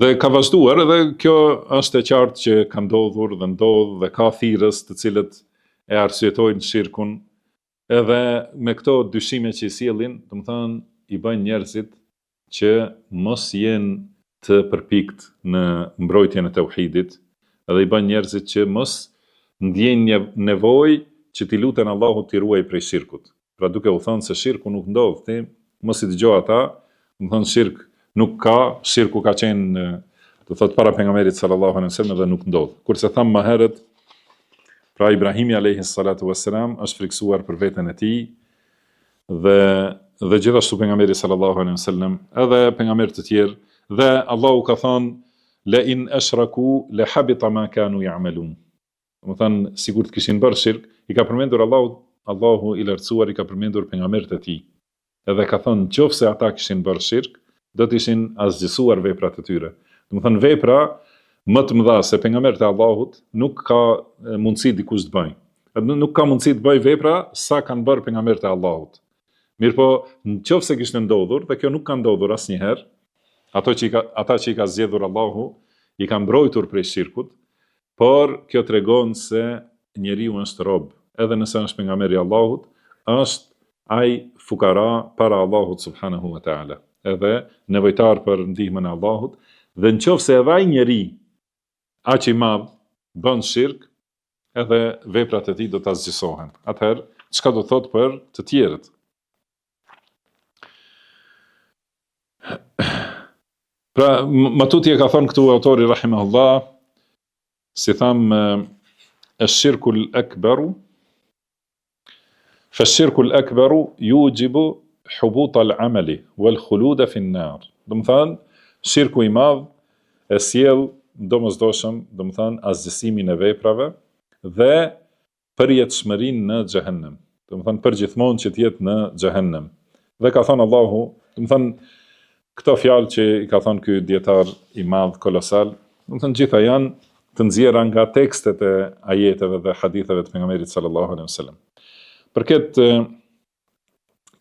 Dhe ka vazhduar, edhe kjo është e qartë që ka ndodhur dhe ndodh dhe ka thirrës të cilët e arsyetojnë shirkun, edhe me këto dyshime që i sjellin, do të thënë i bëjnë njerëzit që mos jenë të përpikt në mbrojtjen e tauhidit, edhe i bëjnë njerëzit që mos ndjejnë nevojë që t'i luten Allahut t'i ruaj prej shirkut. Pra duke u thënë se shirku nuk ndodh, ti mos i dëgjoj ata, do të thënë shirk nuk ka, shirku ka qenë do thot para pejgamberit sallallahu alaihi wasallam dhe nuk ndodh. Kurse tham më herët, pra Ibrahimi alayhi salatu wassalam është friksuar për veten e tij dhe gjithashtu pejgamberi sallallahu alaihi wasallam, edhe pejgamberë të tjerë, dhe Allahu ka thënë la in ashraku la habita ma kanu ya'malun. Do të thënë sikur të kishin bërë shirk, i ka përmendur Allahu i lartësuar i ka përmendur pejgamberët e tij. Edhe ka thënë nëse ata kishin bërë shirk, do të ishin asgjësuar veprat e tyre. Do të thënë vepra më të mëdha se pejgamberët e Allahut nuk ka mundësi dikush të bëjë. Nuk ka mundësi të bëjë vepra sa kanë bërë pejgamberët e Allahut. Mirëpo, nëse kishte ndodhur, dhe kjo nuk ka ndodhur asnjëherë, ata që i ka zgjedhur Allahu i kanë mbrojtur prej shirkut, por kjo tregon se njeriu është rob, edhe nëse është pejgamberi i Allahut, është ai fukara para Allahut subhanahu wa taala, edhe nevojtar për ndihmën e Allahut, dhe nëse edhe ai njeri aq i madh bën shirk, edhe veprat e tij do ta zgjësohen. Atëherë, çka do thot për të tjerët? Pra, më tutje ka thonë këtu autori rahimahullah, si tham, الشرك الأكبر فالشرك الأكبر يوجب حبوط العمل والخلود في النار. Do të thënë, shirku i madh e sjell domosdoshëm, do të thënë, asgjësimin e veprave dhe përjetshmërinë në xhehenem. Do të thënë përgjithmonë që të jetë në xhehenem. Dhe ka thënë Allahu, do të thënë këto fjalë që i ka thënë ky dietar i madh kolosal, do të thënë gjitha janë të nxjerra nga tekstet e ajeteve dhe haditheve të pejgamberit sallallahu alaihi wasallam. Përket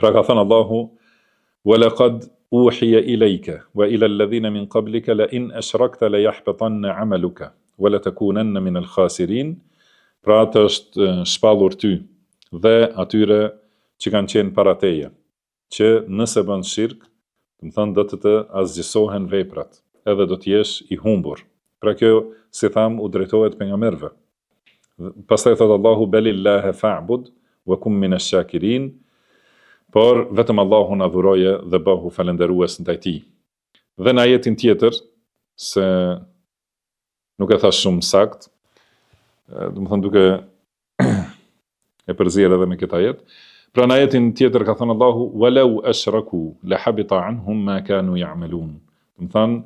pra ka thënë Allahu walaqad uhiya ilayka wa ila alladhina min qablika la in ashrakta la yahbatanna 'amaluka wa la takunanna min al-khasirin. Pra të është shpallur ty dhe atyre që kanë qenë para teje, që nëse bën shirk, do të thënë do të asgjësohen veprat, edhe do të jesh i humbur. Pra kjo, si tham, u drejtohet pejgamberëve. Pastaj thot Allahu belillahi fa'bud wa kum min ash-shakirin, por vetëm Allahu na dhuroje dhe bëhu falënderues ndaj tij. Dhe në ajetin tjetër, se nuk e thash shumë sakt, do të thënë duke e përzier edhe me këtë ajet. Pra në ajetin tjetër ka thënë Allahu walau ashraku la habita anhum ma kanu ya'malun. Do të thënë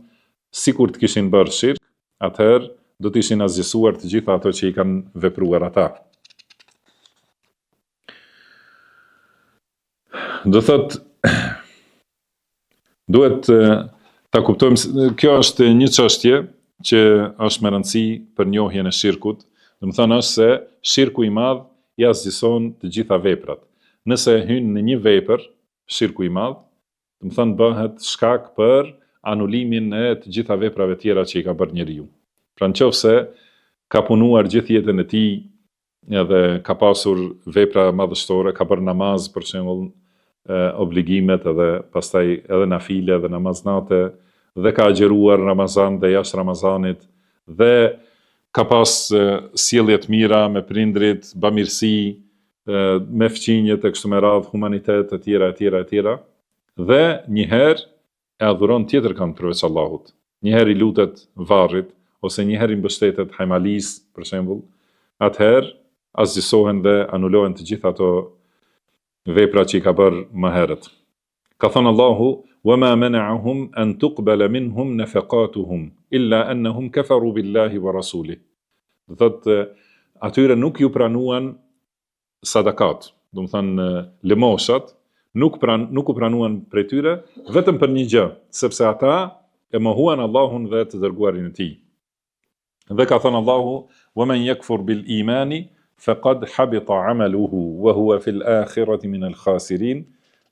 sikur të kishin bërë shirk, atëherë do të ishin asgjësuar të gjitha ato që i kanë vepruar ata. Do thot, duhet ta kuptojmë, kjo është një çështje që është me rëndësi për njohjen e shirkut. Do të thënë është se shirku i madh i asgjëson të gjitha veprat. Nëse hyn në një vepër, shirku i madh, do të thënë bëhet shkak për anulimin e të gjitha veprave tjera që i ka bërë njeriu. Pra nëse ka punuar gjithë jetën e tij, edhe ka pasur vepra madhështore, ka bërë namaz për shembull, obligimet edhe pastaj edhe nafile dhe namaznate, dhe ka agjeruar Ramazan dhe jashtë Ramazanit, dhe ka pas sjellje të mira me prindrit, bamirësi, me fqinjet e kështu me radhë, humanitet e tjera, dhe njëherë e adhuron tjetër kënd përveç Allahut. Njëherë i lutet varrit, ose njëherë i mbështetet hajmalis, për shembull, atëherë asgjësohen dhe anulohen të gjitha ato vepra që i ka bërë më herët. Ka thënë Allahu وَمَا مَنَعَهُمْ أَنْ تُقْبَلَ مِنْهُمْ نَفَقَاتُهُمْ إِلَّا أَنَّهُمْ كَفَرُوا بِاللَّهِ وَرَسُولِهِ. Do thotë, atyre nuk ju pranuan sadakat, do të thënë lëmoshat, nuk u pranuan prej tyre, vetëm për një gjë, sepse ata e mohuan Allahun dhe të dërguarin e tij. Dhe ka thënë Allahu وَمَنْ يَكْفُرْ بِالْإِيمَانِ فَقَدْ حَبِطَ عَمَلُهُ وَهُوَ فِي الْآخِرَةِ مِنَ الْخَاسِرِينَ.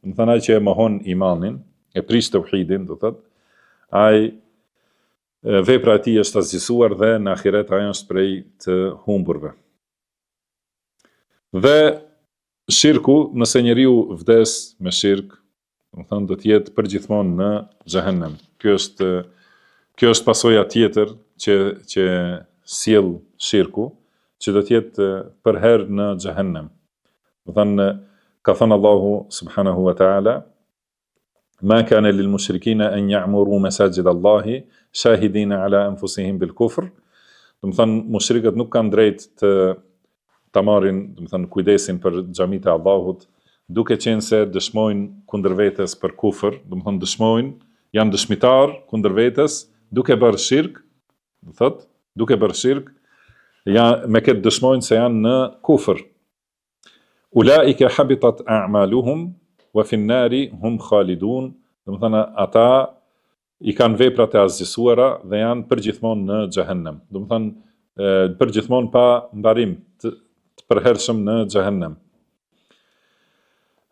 Do thënë ai që e mohon imanin, e prish tauhidin, do thotë, ai vepra e tij është asgjësuar dhe në ahiret ai është prej të humburve. Dhe shirku, nëse njeriu vdes me shirk, do thënë do të jetë përgjithmonë në xhehenem. Kjo është pasoja tjetër që sjell shirku, që do të jetë për herë në xhehenem. Do thënë ka thënë Allahu subhanahu wa taala ma kana lil mushrikina an ya'muru masajid Allahi shahidina ala anfusihim bil kufr. Do të thonë mushrikët nuk kanë drejt të ta marrin, do të thonë kujdesin për xhamitë e Allahut, duke qenë se dëshmojnë kundër vetes për kufër, do të thonë dëshmojnë, janë dëshmitar kundër vetes duke bërë shirk, do thotë, duke bërë shirk, me këtë dëshmojnë se janë në kufër. Ulaika habitat a'maluhum wa fi an-nari hum khalidun. Do të thonë ata i kanë veprat e azgjësuara dhe janë përgjithmonë në xhehenem. Do të thonë përgjithmonë pa mbarim, të përhershëm në xhehenem.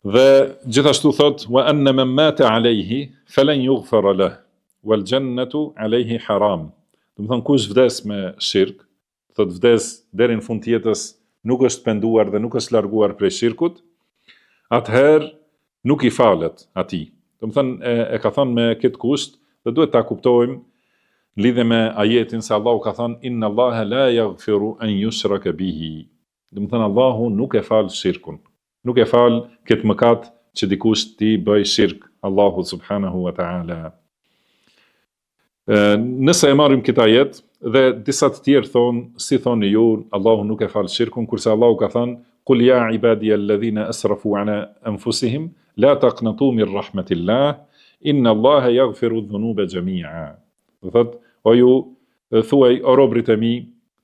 Dhe gjithashtu thot wa anna man mata alayhi falan yughfar lahu wal jannatu alayhi haram. Do të thonë kush vdes me shirk, thot vdes deri në fund të jetës nuk është penduar dhe nuk është larguar prej shirkut, atëherë nuk i falet atij. Do të thonë e ka thënë me këtë kusht dhe duhet ta kuptojmë lidhe me ajetin se Allahu ka thënë inna Allaha la yaghfiru an yushraka bihi. Do të thënë Allahu nuk e fal shirkun. Nuk e fal këtë mëkat që dikush ti bëj shirk Allahu subhanahu wa ta'ala. Nëse e marrim këtë ajet dhe disa të tjerë thonë, si thoni ju, Allahu nuk e fal shirkun, kurse Allahu ka thënë qul ya ibadiya alladhina asrafu ala anfusihim la taqnatu min rahmatillah inna Allaha yaghfiru dhunuba jami'a. Do thotë, o ju thuaj o robrit e mi,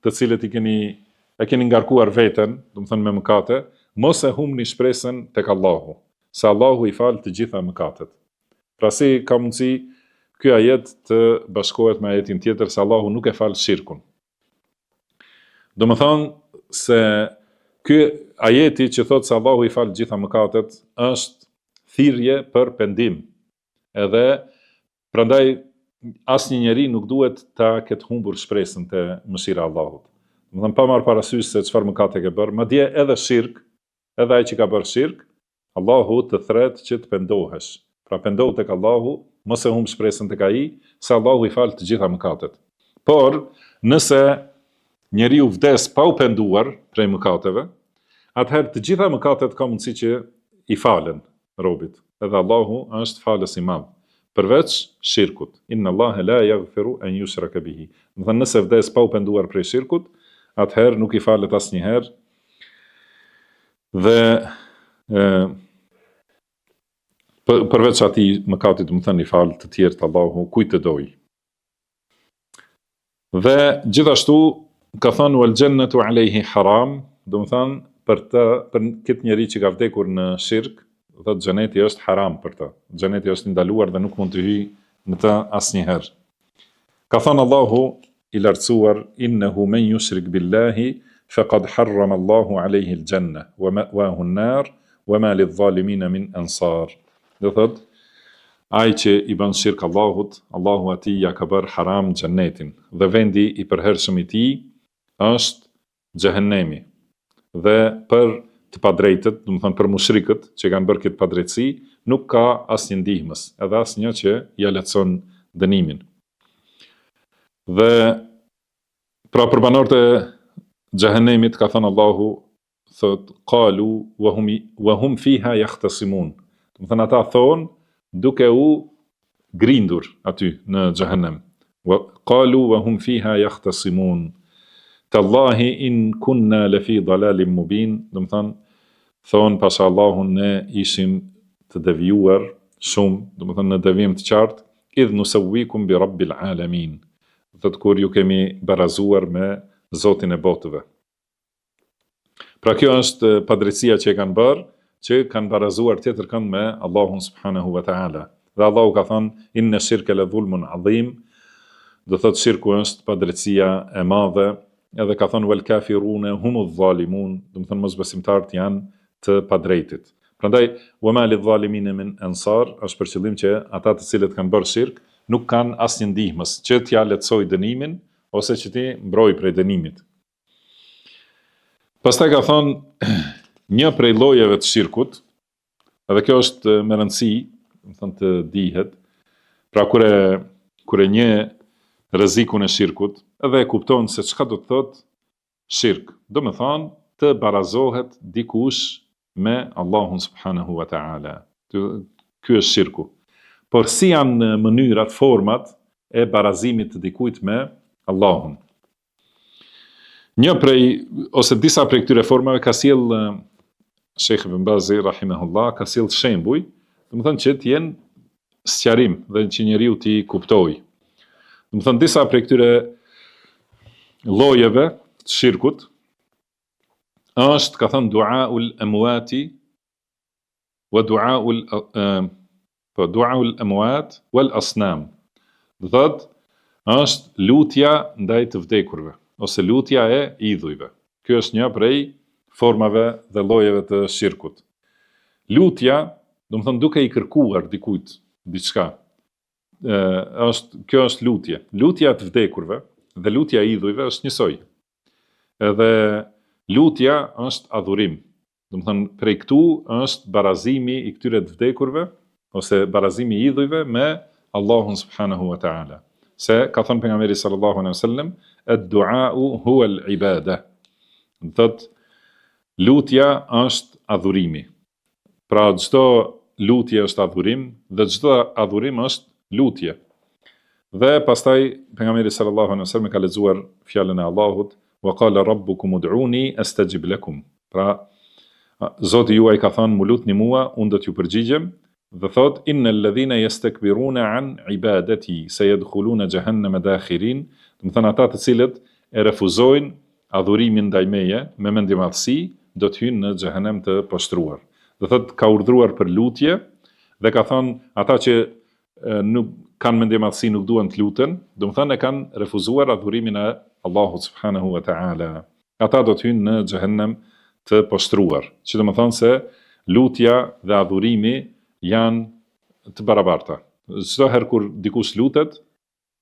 të cilët e keni ngarkuar veten, do të thënë me mëkate, mos e humni shpresën tek Allahu, se Allahu i fal të gjitha mëkatet. Pra si ka mundësi ky ajet të bashkohet me ajetin tjetër se Allahu nuk e fal shirkun. Do të thonë se ky ajeti që thot se Allahu i fal të gjitha mëkatet është thirrje për pendim. Edhe prandaj asnjë njeri nuk duhet ta ketë humbur shpresën te mëshira e Allahut. Do të thonë pa marr parasysh se çfarë mëkate ke bërë, madje edhe shirk, edhe ai që ka bërë shirk, Allahu të thret që të pendohesh. Pra pendohu tek Allahu, mos e humb shpresën tek ai, se Allahu i fal të gjitha mëkatet. Por nëse njeriu vdes pa u penduar prej mëkateve, atëherë të gjitha mëkatet ka mundësi që i falen robit. Edhe Allahu është falës i madh, përveç shirkut. Inna Allaha la yaghfiru an yushraka bihi. Do të nëse vdes pa u penduar prej shirkut, atëherë nuk i falet asnjëherë. Dhe përveç atij mëkatit, do të thënë i fal të tjerë të Allahu kujt të doj. Dhe gjithashtu ka thënë wal jannatu alayhi haram, do të thënë për këtë njeri që ka vdekur në shirk, thotë xheneti është haram për të. Xheneti është ndaluar dhe nuk mund të hyjë në të asnjëherë. Ka thënë Allahu i lartësuar innahu men yushrik billahi faqad harrama Allahu alayhi al-janna wa ma'wahu an-nar wa ma lidh-dhalimin min ansar. Do thot, ai që i bën shirk Allahut, Allahu atij ja ka bërë haram xhenetin dhe vendi i përhershëm i tij është xhehenemi. Dhe për të padrejtët, do të thonë për mushrikët që kanë bërë këtë padrejtësi, nuk ka asnjë ndihmës, edhe asnjë që ja lehtëson dënimin. Dhe pra për banorët e xhehenemit ka thënë Allahu, thot qalu wa hum fiha yahtasimun. Do të thënë ata thonë duke u grindur aty në xhehenem. Wa qalu wa hum fiha yahtasimun. Tallahi in kunna lafi dalalin mubin. Do të thonë pas Allahun ne ishim të devijuar shumë, do të thonë në devijim të qartë, idh nusawwikum bi rabbil alamin. Do të kur ju kemi barazuar me Zotin e botëve. Pra kjo është padrejtësia që e kanë bërë, që kanë barazuar tjetër kënd me Allahun subhanahu wa ta'ala. Dhe Allahu ka thënë inna shirka la dhulmun adhim, do thotë shirku është padrejtësia e madhe, edhe ka thënë wal kafiruna humuz zalimun, do të thonë mosbesimtarët janë të padrejtit. Prandaj wa ma lidh-dhalimin min ansar, është për qëllim që ata të cilët kanë bërë shirk nuk kanë asnjë ndihmës që t'ja lehtësoj dënimin ose që ti mbroj prej dënimit. Pastaj ka thënë një prej llojeve të shirkut, edhe kjo është me rëndësi, do të thonë të dihet, pra kur e një rrezikun e shirkut, edhe e kupton se çka do të thotë shirk. Do të thonë të barazohet dikush me Allahun subhanahu wa ta'ala. Ky është shirku. por si janë mënyrat, format e barazimit të dikujt me Allahun. Disa prej këtyre formave ka sjell Sheikh Ibn Bazi rahimahullah, ka sjell shembuj, domethënë që të jenë sqarim dhe që njeriu t'i kuptojë. Domethënë disa prej këtyre llojeve të shirkut është, ka thënë, duaul amwati wa duaul amwat wal asnam. Do thotë, është lutja ndaj të vdekurve ose lutja e idhujve. Kjo është një prej formave dhe llojeve të shirkut. Lutja, domethënë duke i kërkuar dikujt diçka. Kjo është lutje. Lutja e të vdekurve dhe lutja e idhujve është njësoj. Edhe lutja është adhurim. Domethënë prej këtu është barazimi i këtyre të vdekurve ose barazimi i idhujve me Allahun subhanahu wa ta'ala. Se ka thënë pejgamberi sallallahu alaihi wasallam, ad-du'a'u huwa al-ibada. Do thotë, lutja është adhurimi. Pra çdo lutje është adhurim dhe çdo adhurim është lutje. Dhe pastaj pejgamberi sallallahu alaihi wasallam ka lexuar fjalën e Allahut, wa qala rabbukum ud'uni astajib lakum. Pra Zoti juaj ka thënë, mu lutni mua, unë do t'ju përgjigjem. Dhe thot, innal ladhina yastakbiruna an ibadati sayadkhuluna jahannama dakhirin. Do të thënë ata të cilët e refuzojnë adhurimin ndaj meje me mendjemadhësi, do të hyjnë në xhehenem të poshtruar. Do thot, ka urdhëruar për lutje dhe ka thënë ata që nuk kanë mendjemadhësi, nuk duan të luten, do të thënë e kanë refuzuar adhurimin e Allahut subhanahu wa ta'ala. Ata do të hyjnë në xhehenem të poshtruar. Që do të thënë se lutja dhe adhurimi janë të barabarta. Çdo herë kur dikush lutet,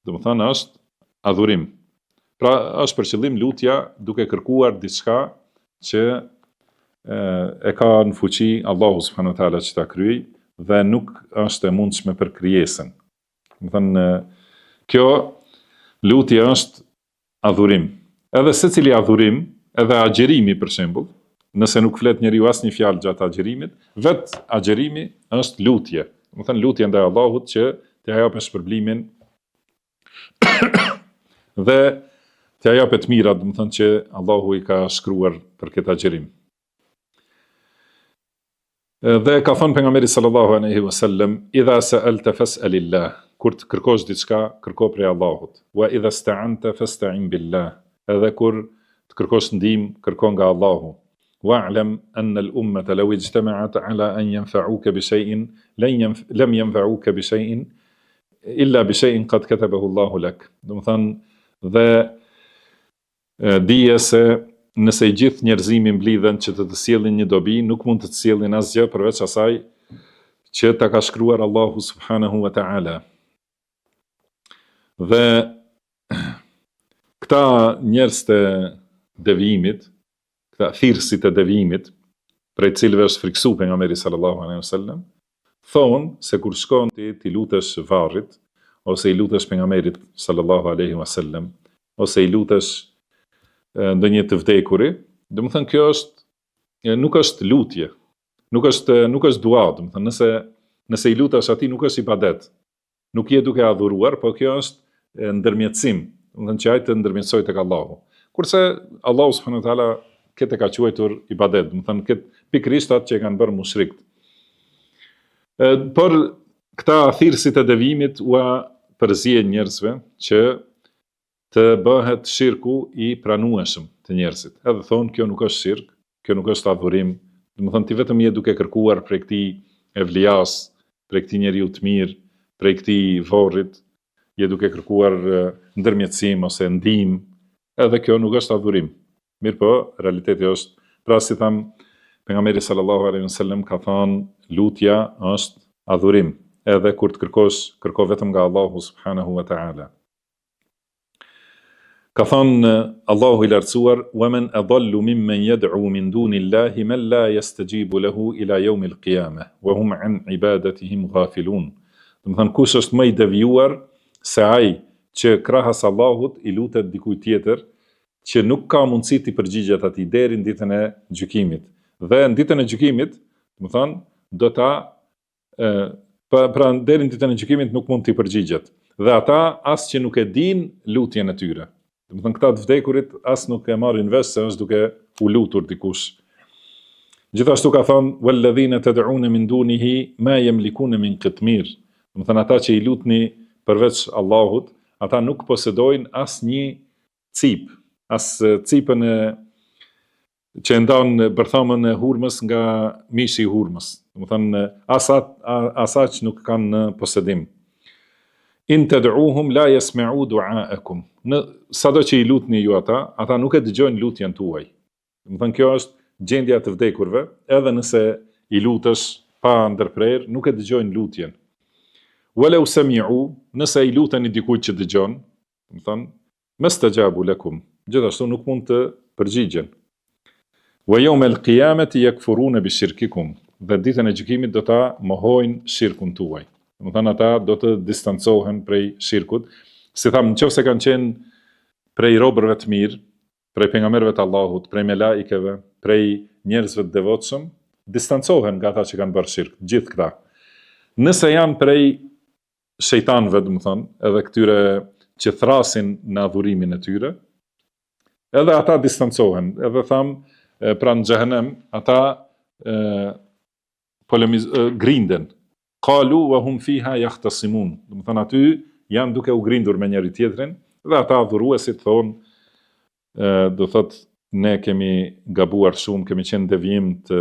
do të thënë është adhurim. Pra është për qëllim lutja duke kërkuar diçka që e ka në fuqi Allahu subhanahu wa taala që ta kryej dhe nuk është e mundshme për krijesën. Do të thënë kjo lutje është adhurim. Edhe secili adhurim, edhe agjerimi për shembull, nëse nuk flet njeriu asnjë fjalë gjatë agjerimit, vetë agjerimi është lutje. Do të thënë lutje ndaj Allahut që t'ia japë shpërblimin dhe t'ia japë të mirat, do të thënë që Allahu i ka shkruar për këtë agjerim. Dhe ka thënë pejgamberi sallallahu alaihi wasallam, idha sa'alta fas'alillah. Kur të kërkosh diçka, kërko prej Allahut. Wa idha sta'anta fasta'in billah. Edhe kur të kërkosh ndihmë, kërko nga Allahu. واعلم أن الأمة لو اجتمعت على أن ينفعوك بشيء لم ينفعوك بشيء إلا بشيء قد كتبه الله لك. Do të thënë, dhe dije se nëse i gjithë njerëzimi mblidhen që të sjellin një dobi, nuk mund të sjellin asgjë përveç asaj që ta ka shkruar Allahu subhanahu wa ta'ala. Dhe këta njerëz të devijimit, këta thirrësit e devijimit, prej cilëve është friksu pejgamberi sallallahu alaihi wasallam, thonë se kur shkon ti lutesh varrit, ose i lutesh pejgamberit sallallahu alaihi wasallam, ose i lutesh ndonjë të vdekuri, do të thënë kjo nuk është lutje, nuk është dua, do të thënë nëse i lutesh atij nuk është ibadet, nuk je duke adhuruar, po kjo është ndërmjetësim, do të thënë që ai të ndërmjetësoj tek Allahu. Kurse Allahu subhanahu wa taala këtë ka quajtur ibadet, do të thënë këtë pikërisht atë që e kanë bërë mushrikët. Por këta thirrësit e devijimit u përzihen njerëzve që të bëhet shirku i pranueshëm të njerëzit. Edhe thonë kjo nuk është shirk, kjo nuk është adhurim, do të thënë ti vetëm je duke kërkuar prej këtij evlias, prej këtij njeriu të mirë, prej këtij varrit, je duke kërkuar ndërmjetësim ose ndihmë, edhe kjo nuk është adhurim. Mirë po, realiteti është, pra si tham, pejgamberi sallallahu alaihi wasallam ka thënë, lutja është adhurim, edhe kur të kërkosh, kërko vetëm nga Allahu subhanahu wa ta'ala. Ka thënë Allahu i lartësuar, wa man adallu mimmen yad'u min dunillahi man la yastajibu lahu ila yawmil qiyamah wa hum an ibadatihim ghafilun. Do të thënë kush është më i devijuar se ai që krahas Allahut i lutet dikujt tjetër, që nuk ka mundësi të përgjigjet atij deri në ditën e gjykimit. Dhe në ditën e gjykimit, do të thënë, do ta pra deri në ditën e gjykimit nuk mund t'i përgjigjet. Dhe ata as që nuk e din lutjen e tyre. Do të thënë këta të vdekurit as nuk e marrin vesh se është duke u lutur dikush. Gjithashtu ka thënë walladhina tad'una min dunihi ma yamlikuna min qitmir. Do të thënë ata që i lutni përveç Allahut, ata nuk posedojnë as një cip, as cipën e që ndan bërthamën e hurmës nga mishi i hurmës. Do të thënë asaj nuk kanë në posedim. In tad'uhum la yasma'u du'aakum. Në sado që i lutni ju ata nuk e dëgjojnë lutjen tuaj. Do të thënë kjo është gjendja të vdekurve, edhe nëse i lutesh pa ndërprerje, nuk e dëgjojnë lutjen. Walau sami'u, nëse i luteni dikujt që dëgjon, do të thënë mastajabu lakum. Gjithashtu nuk mund të përgjigjen. Wa yawm al-qiyamati yakfuruna bi shirkikum. Dhe ditën e gjykimit do ta mohojnë shirkun tuaj. Do të thënë ata do të distancohen prej shirkut. Si thamë, nëse kanë qenë prej robërve të mirë, prej pejgamberëve të Allahut, prej melaikeve, prej njerëzve të devotshëm, distancohen nga ata që kanë bërë shirk, gjithë këta. Nëse janë prej shejtanëve, do të thënë, edhe këtyre që thrasin në adhurimin e tyre, edhe ata distancohen. Edhe thamë, pra në xhehenem, ata grinden. Qalu wa hum fiha yahtasimun. Do të thënë aty janë duke u grindur me njëri tjetrin dhe ata adhuruesit thonë, do thotë ne kemi gabuar shumë, kemi qenë devijim të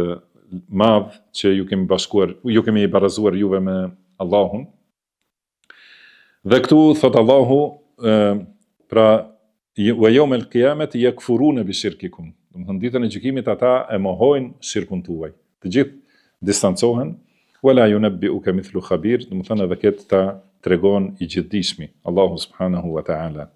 madh që ju kemi barazuar juve me Allahun. Dhe këtu thot Allahu, pra wa yawm al-qiyamati yakfuruna bi shirkikum. Do të thënë ditën e gjykimit ata e mohojnë shirkun tuaj. Të gjithë distancohen. Wala yunabbi'uka mithlu khabir, do të thënë edhe këtë ta tregon i gjithdijshmi, Allahu subhanahu wa ta'ala.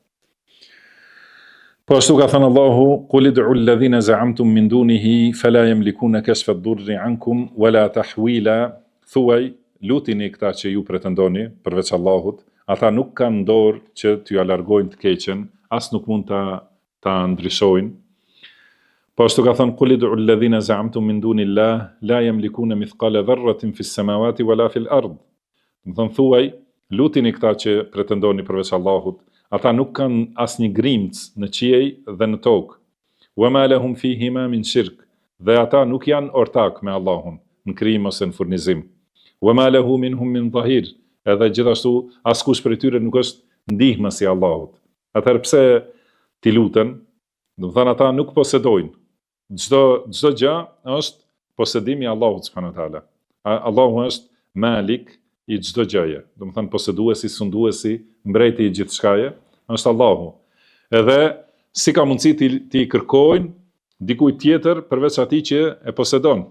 Po ashtu ka thënë Allahu, qul id'u alladhina za'amtum min dunihi fala yamlikuna kashfa ad-durri 'ankum wala tahwila. Thuaj, lutini këta që ju pretendoni përveç Allahut, ata nuk kanë dorë që t'ju largojnë të keqen, as nuk mund ta ndryshojnë. Po ashtu ka thënë qul id'u alladhina za'amtum min dunillah la yamlikuna mithqala dharratin fis samawati wala fil ard. Do të thënë thuaj, lutini këta që pretendoni përveç Allahut, ata nuk kanë asnjë grimc në qiej dhe në tokë. Wama lahum fihima min shirk. Dhe ata nuk janë ortak me Allahun në krijim ose në furnizim. Wama lahu minhum min dhahir. Edhe gjithashtu askush prej tyre nuk është ndihmës i Allahut. Atëherë pse ti luten? Do të thënë ata nuk posedojnë. Çdo gjë është posedimi i Allahut subhanahu wa taala. Allahu është Malik i çdo gjëje. Do të thënë poseduesi, sunduesi, mbreti i gjithçkaje, është Allahu. Edhe si ka mundësi ti kërkojnë dikujt tjetër përveç atij që e posedon.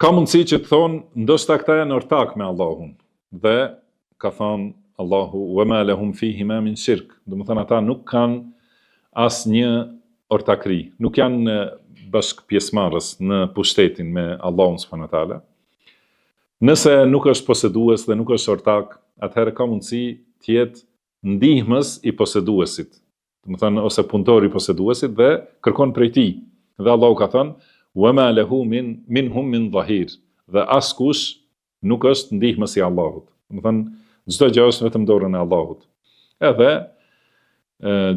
Ka mundësi që të thonë, ndoshta këta janë ortak me Allahun. Dhe ka thonë Allahu, wama lahum fihima min shirk. Do të thënë ata nuk kanë asnjë ortakri, nuk janë bashk pjesëmarrës në pushtetin me Allahun subhanahu wa taala. Nëse nuk është posedues dhe nuk është ortak, atëherë ka mundësi të jetë ndihmës i poseduesit. Do të thënë ose punëtori i poseduesit dhe kërkon prej tij. Dhe Allahu ka thënë wama lahu minhum min dhahir. Dhe askush nuk është ndihmës i Allahut. Do të thënë çdo gjë është vetëm dorën e Allahut. Edhe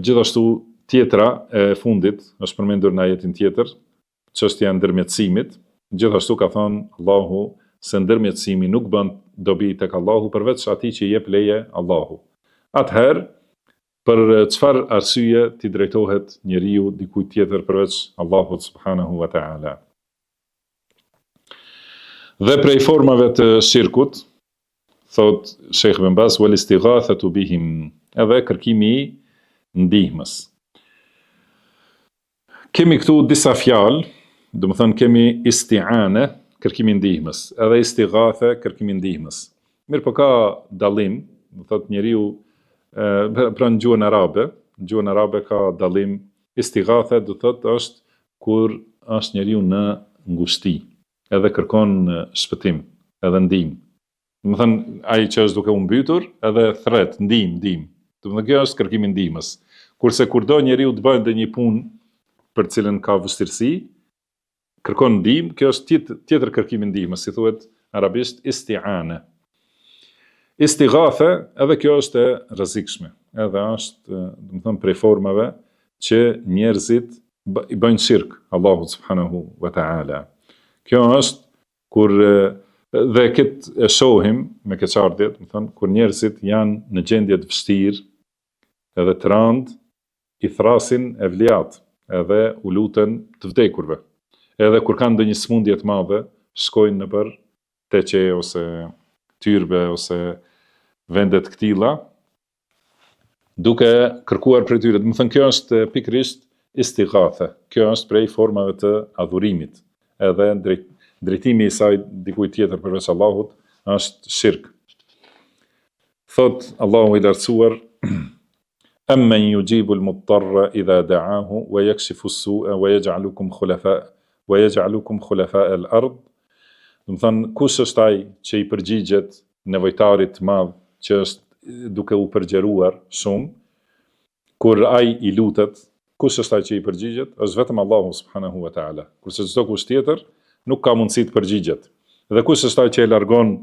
gjithashtu tjetra e fundit është përmendur në ajetin tjetër, çështja e ndërmjetësimit. Gjithashtu ka thënë Allahu se ndërmjetësimi nuk bën dobi tek Allahu përveç atij që jep leje Allahu. Atëherë, për çfarë arsye ti drejtohet njeriu dikujt tjetër përveç Allahut subhanahu wa ta'ala? Dhe prej formave të shirkut, thot Sheikh Ibn Baz, wal istighathatu bihim, edhe kërkimi i ndihmës. Kemi këtu disa fjalë, do të thënë kemi isti'ane, kërkimi ndihmës, edhe istighathe, kërkimi ndihmës. Mirë po ka dallim, do thot njeriu pra në gjuhën arabe ka dallim. Istighathe do thot është kur është njeriu në ngushti, edhe kërkon shpëtim, edhe ndihmë. Do thënë ai që është duke u mbytur, edhe thret, ndihmë. Do të thënë kjo është kërkimi ndihmës. Kurse kur do njeriu të bëjë ndonjë punë për cilën ka vështirësi, kërkon ndihmë, kjo është tjetër kërkimi ndihmës, si thuhet arabisht isti'ane. Istighathe, edhe kjo është e rrezikshme, edhe është, do të them, prej formave që njerëzit i bëjnë shirk Allahu subhanahu wa ta'ala. Kjo është kur dhe këtë e shohim me keqardhjet, do të them, kur njerëzit janë në gjendje të vështirë edhe të rëndë, i thrasin evliat edhe u luten të vdekurve. Edhe kur kanë ndonjë smundje të madhe, shkojnë nëpër teqe ose tyrbe ose vendet këtilla, duke kërkuar prej tyre. Do të thënë, kjo është pikërisht istighathe. Kjo është prej formave të adhurimit. Edhe drejtimi i saj dikujt tjetër përveç Allahut është shirk. Thot Allahu i lartësuar: Amman yujibu al-muttarra idha da'ahu wa yakshifu as-su'a wa yaj'alukum khulafa al-ard. Do të thënë, kush është ai që i përgjigjet nevojtarit të madh që është duke u përgjeruar shumë, kur ai i lutet, kush është ai që i përgjigjet? Është vetëm Allahu subhanahu wa ta'ala. Kurse çdo kush tjetër nuk ka mundësi të përgjigjet. Dhe kush është ai që e largon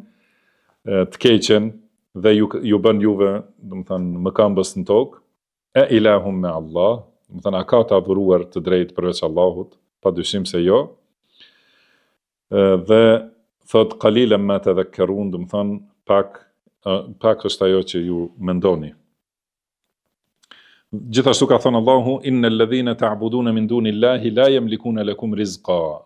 të keqen dhe ju bën juve, do të thënë, mëkambës në tokë? E ilahum me Allah, do të thënë, a ka të adhuruar të drejtë përveç Allahut? Padyshim se jo. Dhe thot qalilan ma tadhakkarun, do të thënë, pak është ajo që ju mendoni. Gjithashtu ka thënë Allahu: innal ladhina ta'buduna min dunillahi la yamlikuna lakum rizqa.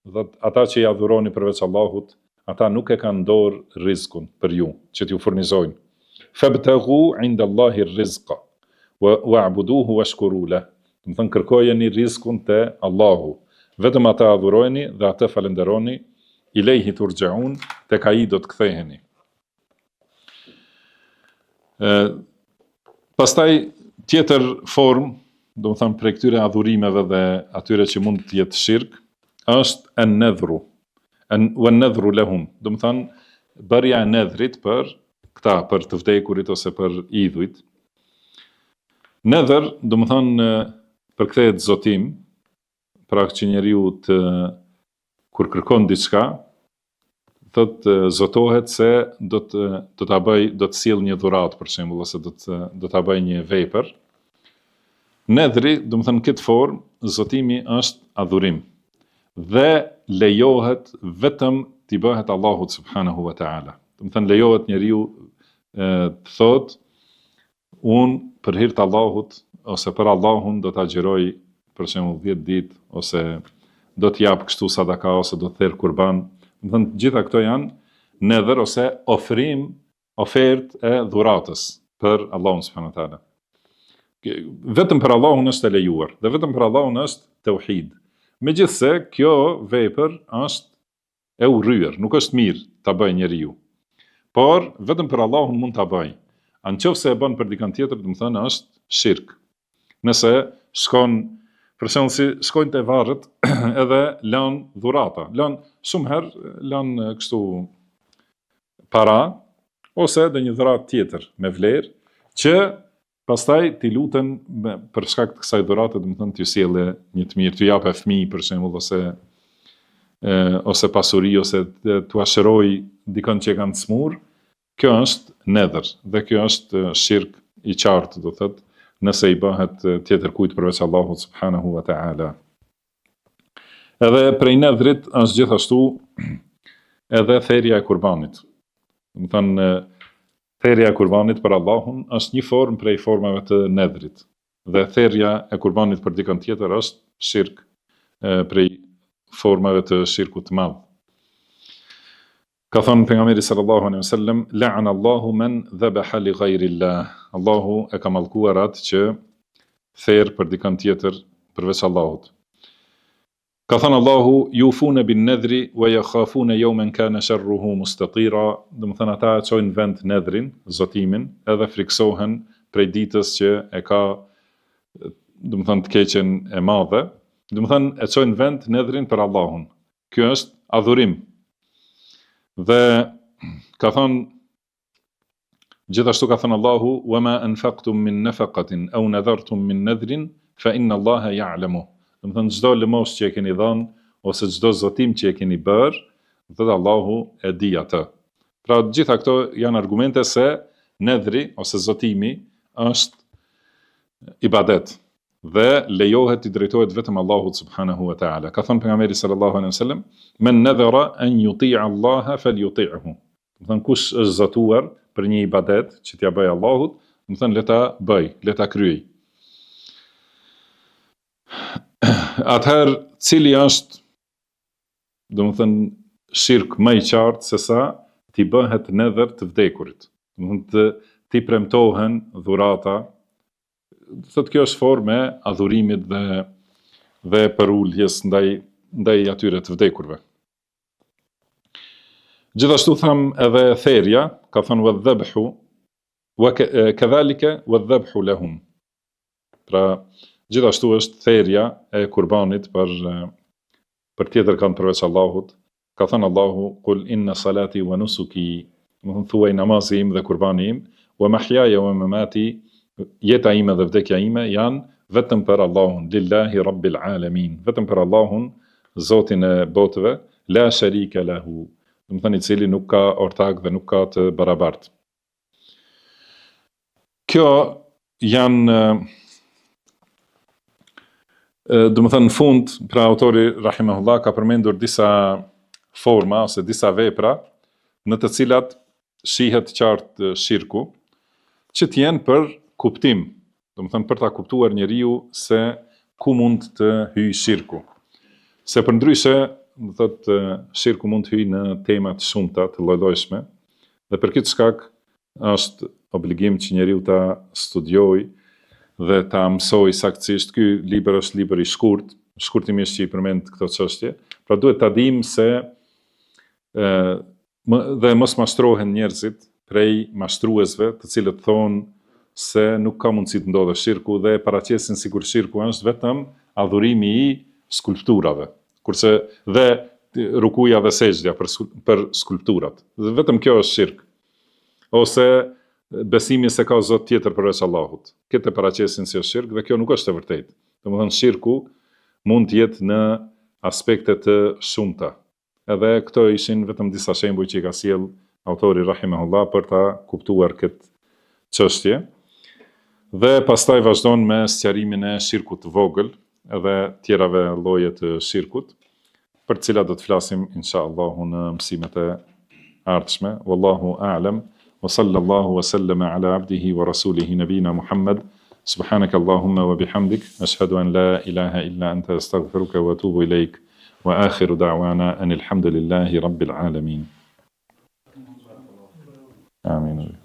Dhe ata që i adhuroni përveç Allahut, ata nuk e kanë dorë rizkun për ju, që t'ju furnizojnë. Fabtaghu inda Allahi rizqa wa'buduhu washkuru lahu. Do të thënë, kërkojeni rizkun te Allahu. Vetëm ata adhurojeni dhe atë falenderoni. Ilayhi turja'un, tek ai do të ktheheni. Pastaj tjetër formë, do të thënë, prej këtyre adhurimeve dhe atyre që mund të jetë shirk, është an-nadhru. Wan-nadhru lahum, do të thënë, bërja e nedhrit për këta, për të vdekurit ose për idhujt. Nedhër, do të thënë, përkthehet zotim, pra që njeriu kur kërkon diçka, thot zotohet se do të sjell një dhuratë, për shembull, ose do ta bëj një vepër. Nedhri, do të thënë, këtë formë, zotimi është adhurim dhe lejohet vetëm t'i bëhet Allahut subhanahu wa ta'ala. Do të thënë, lejohet njeriu të thotë: unë për hir të Allahut ose për Allahun do ta xhiroj për shembull 10 ditë, ose do të jap kështu sadaka, ose do të therr kurban. Do të thënë, gjitha këto janë nedhër ose ofertë e dhuratës për Allahun subhanahu wa taala. Vetëm për Allahun është e lejuar dhe vetëm për Allahun është tauhid. Megjithse kjo vepër është e urryer, nuk është mirë ta bëjë njeriu. Por vetëm për Allahun mund ta bëj. Anëse e bën për dikant tjetër, do të thënë, është shirk. Nëse shkon, për shembull, si shkojnë te varret edhe lën dhurata, lën shumë herë, lën kështu para ose edhe një dhuratë tjetër me vlerë, që pastaj t'i luten për shkak të kësaj dhurate, do të thënë, t'ju sjellë një të mirë, t'ju japë fëmijë për shembull, ose pasuri, ose t'u ashëroj dikon që e kanë smur. Kjo është nedhër dhe kjo është shirk i qartë, do thotë, nëse i bëhet tjetër kujt përveç Allahut subhanahu wa ta'ala. Edhe prej nedhrit është gjithashtu edhe therrja e kurbanit. Do të thënë, therrja e kurbanit për Allahun është një formë prej formave të nedhrit. Dhe therrja e kurbanit për dikën tjetër është shirk, prej formave të shirkut të madh. Ka thënë pejgamberi sallallahu alaihi wasallam: la'ana Allahu man dhabaha li ghayri Allah. Allahu e ka mallkuar atë që therr për dikën tjetër përveç Allahut. Ka thënë Allahu: yufuna bin nadhri wa yakhafuna yawman kana sharruhu mustatira. Do të thënë, ata e çojnë vend nedhrin, zotimin, edhe friksohen prej ditës që e ka, do të thënë, të keqen e madhe. Do të thënë, e çojnë vend nedhrin për Allahun. Ky është adhurim. Dhe ka thënë, gjithashtu ka thënë Allahu: wa ma anfaqtum min nafaqatin aw nadhartum min nadhrin fa inna Allaha ya'lamu. Do të thënë, çdo lëmosh që e keni dhënë ose çdo zotim që e keni bërë, dhe Allahu e di atë. Pra gjitha këto janë argumente se nedhri ose zotimi është ibadet dhe lejohet i drejtohet vetëm Allahut subhanahu wa ta'ala. Ka thënë pejgamberi sallallahu alaihi wasallam, "Men nadhara an yuti'a Allaha falyuti'hu." Do të thënë kush është zatuar për një ibadet që t'ia bëj Allahut, do të thënë le ta bëj, le ta kryej. Atëherë, cili është, do të thënë, shirk më i qartë se sa t'i bëhet nedhër të vdekurit. Do të thënë t'i premtohen dhurata. Thotë kjo është formë e adhurimit dhe përuljes ndaj atyre të vdekurve. Gjithashtu tham edhe therja, ka thënë wadhabhu wa kadhalika wadhabhu lahum. Pra gjithashtu është therja e kurbanit për tjetër kanë përveç Allahut. Ka thënë Allahu, "Qul inna salati wa nusuki", do të thuaj namazi im dhe kurbani im, "wa mahyaja wa mamati", jeta ime dhe vdekja ime janë vetëm për Allahun, lillahi rabbil alamin, vetëm për Allahun, Zotin e botëve, la sharika lahu, do të thënë i cili nuk ka ortak dhe nuk ka të barabartë. Kjo janë, do të thënë në fund, pra autori rahimahullah ka përmendur disa forma ose disa vepra në të cilat shihet qartë shirku, që t'jenë për kuptim, do të thënë për ta kuptuar njeriu se ku mund të hyjë shirku. Se përndryshe, do thotë shirku mund të hyjë në tema të shumta, të lloj-llojshme, dhe për këtë shkak është obligim që njeriu ta studiojë dhe ta mësojë saktësisht. Ky libër është libër i shkurtimisht që i përmend këto çështje, pra duhet ta dimë se dhe mos mashtrohen njerëzit prej mashtruesve, të cilët thonë se nuk ka mundësi të ndodhë shirku dhe paraqesin sikur shirku është vetëm adhurimi i skulpturave, kurse dhe rukuja dhe sejdja për skulpturat. Dhe vetëm kjo është shirk. Ose besimi se ka Zot tjetër përveç Allahut. Këtë paraqesin si është shirk dhe kjo nuk është e vërtetë. Domethënë shirku mund të jetë në aspekte të shumta. Edhe këto ishin vetëm disa shembuj që i ka sjell autori rahimahullah për ta kuptuar këtë çështje. Dhe pastaj vazhdon me sqarimin e shirkut të vogël edhe tjerave lloje të shirkut, për të cilat do të flasim inshallah në mësimet e ardhshme. Wallahu a'lam, wa sallallahu wa sallama ala abdihi wa rasulihi nabina Muhammad. Subhanaka Allahumma wa bihamdik, ashhadu an la ilaha illa anta, astaghfiruka wa atubu ilaik. Wa akhiru da'wana anil hamdulillahi rabbil alamin. Amin.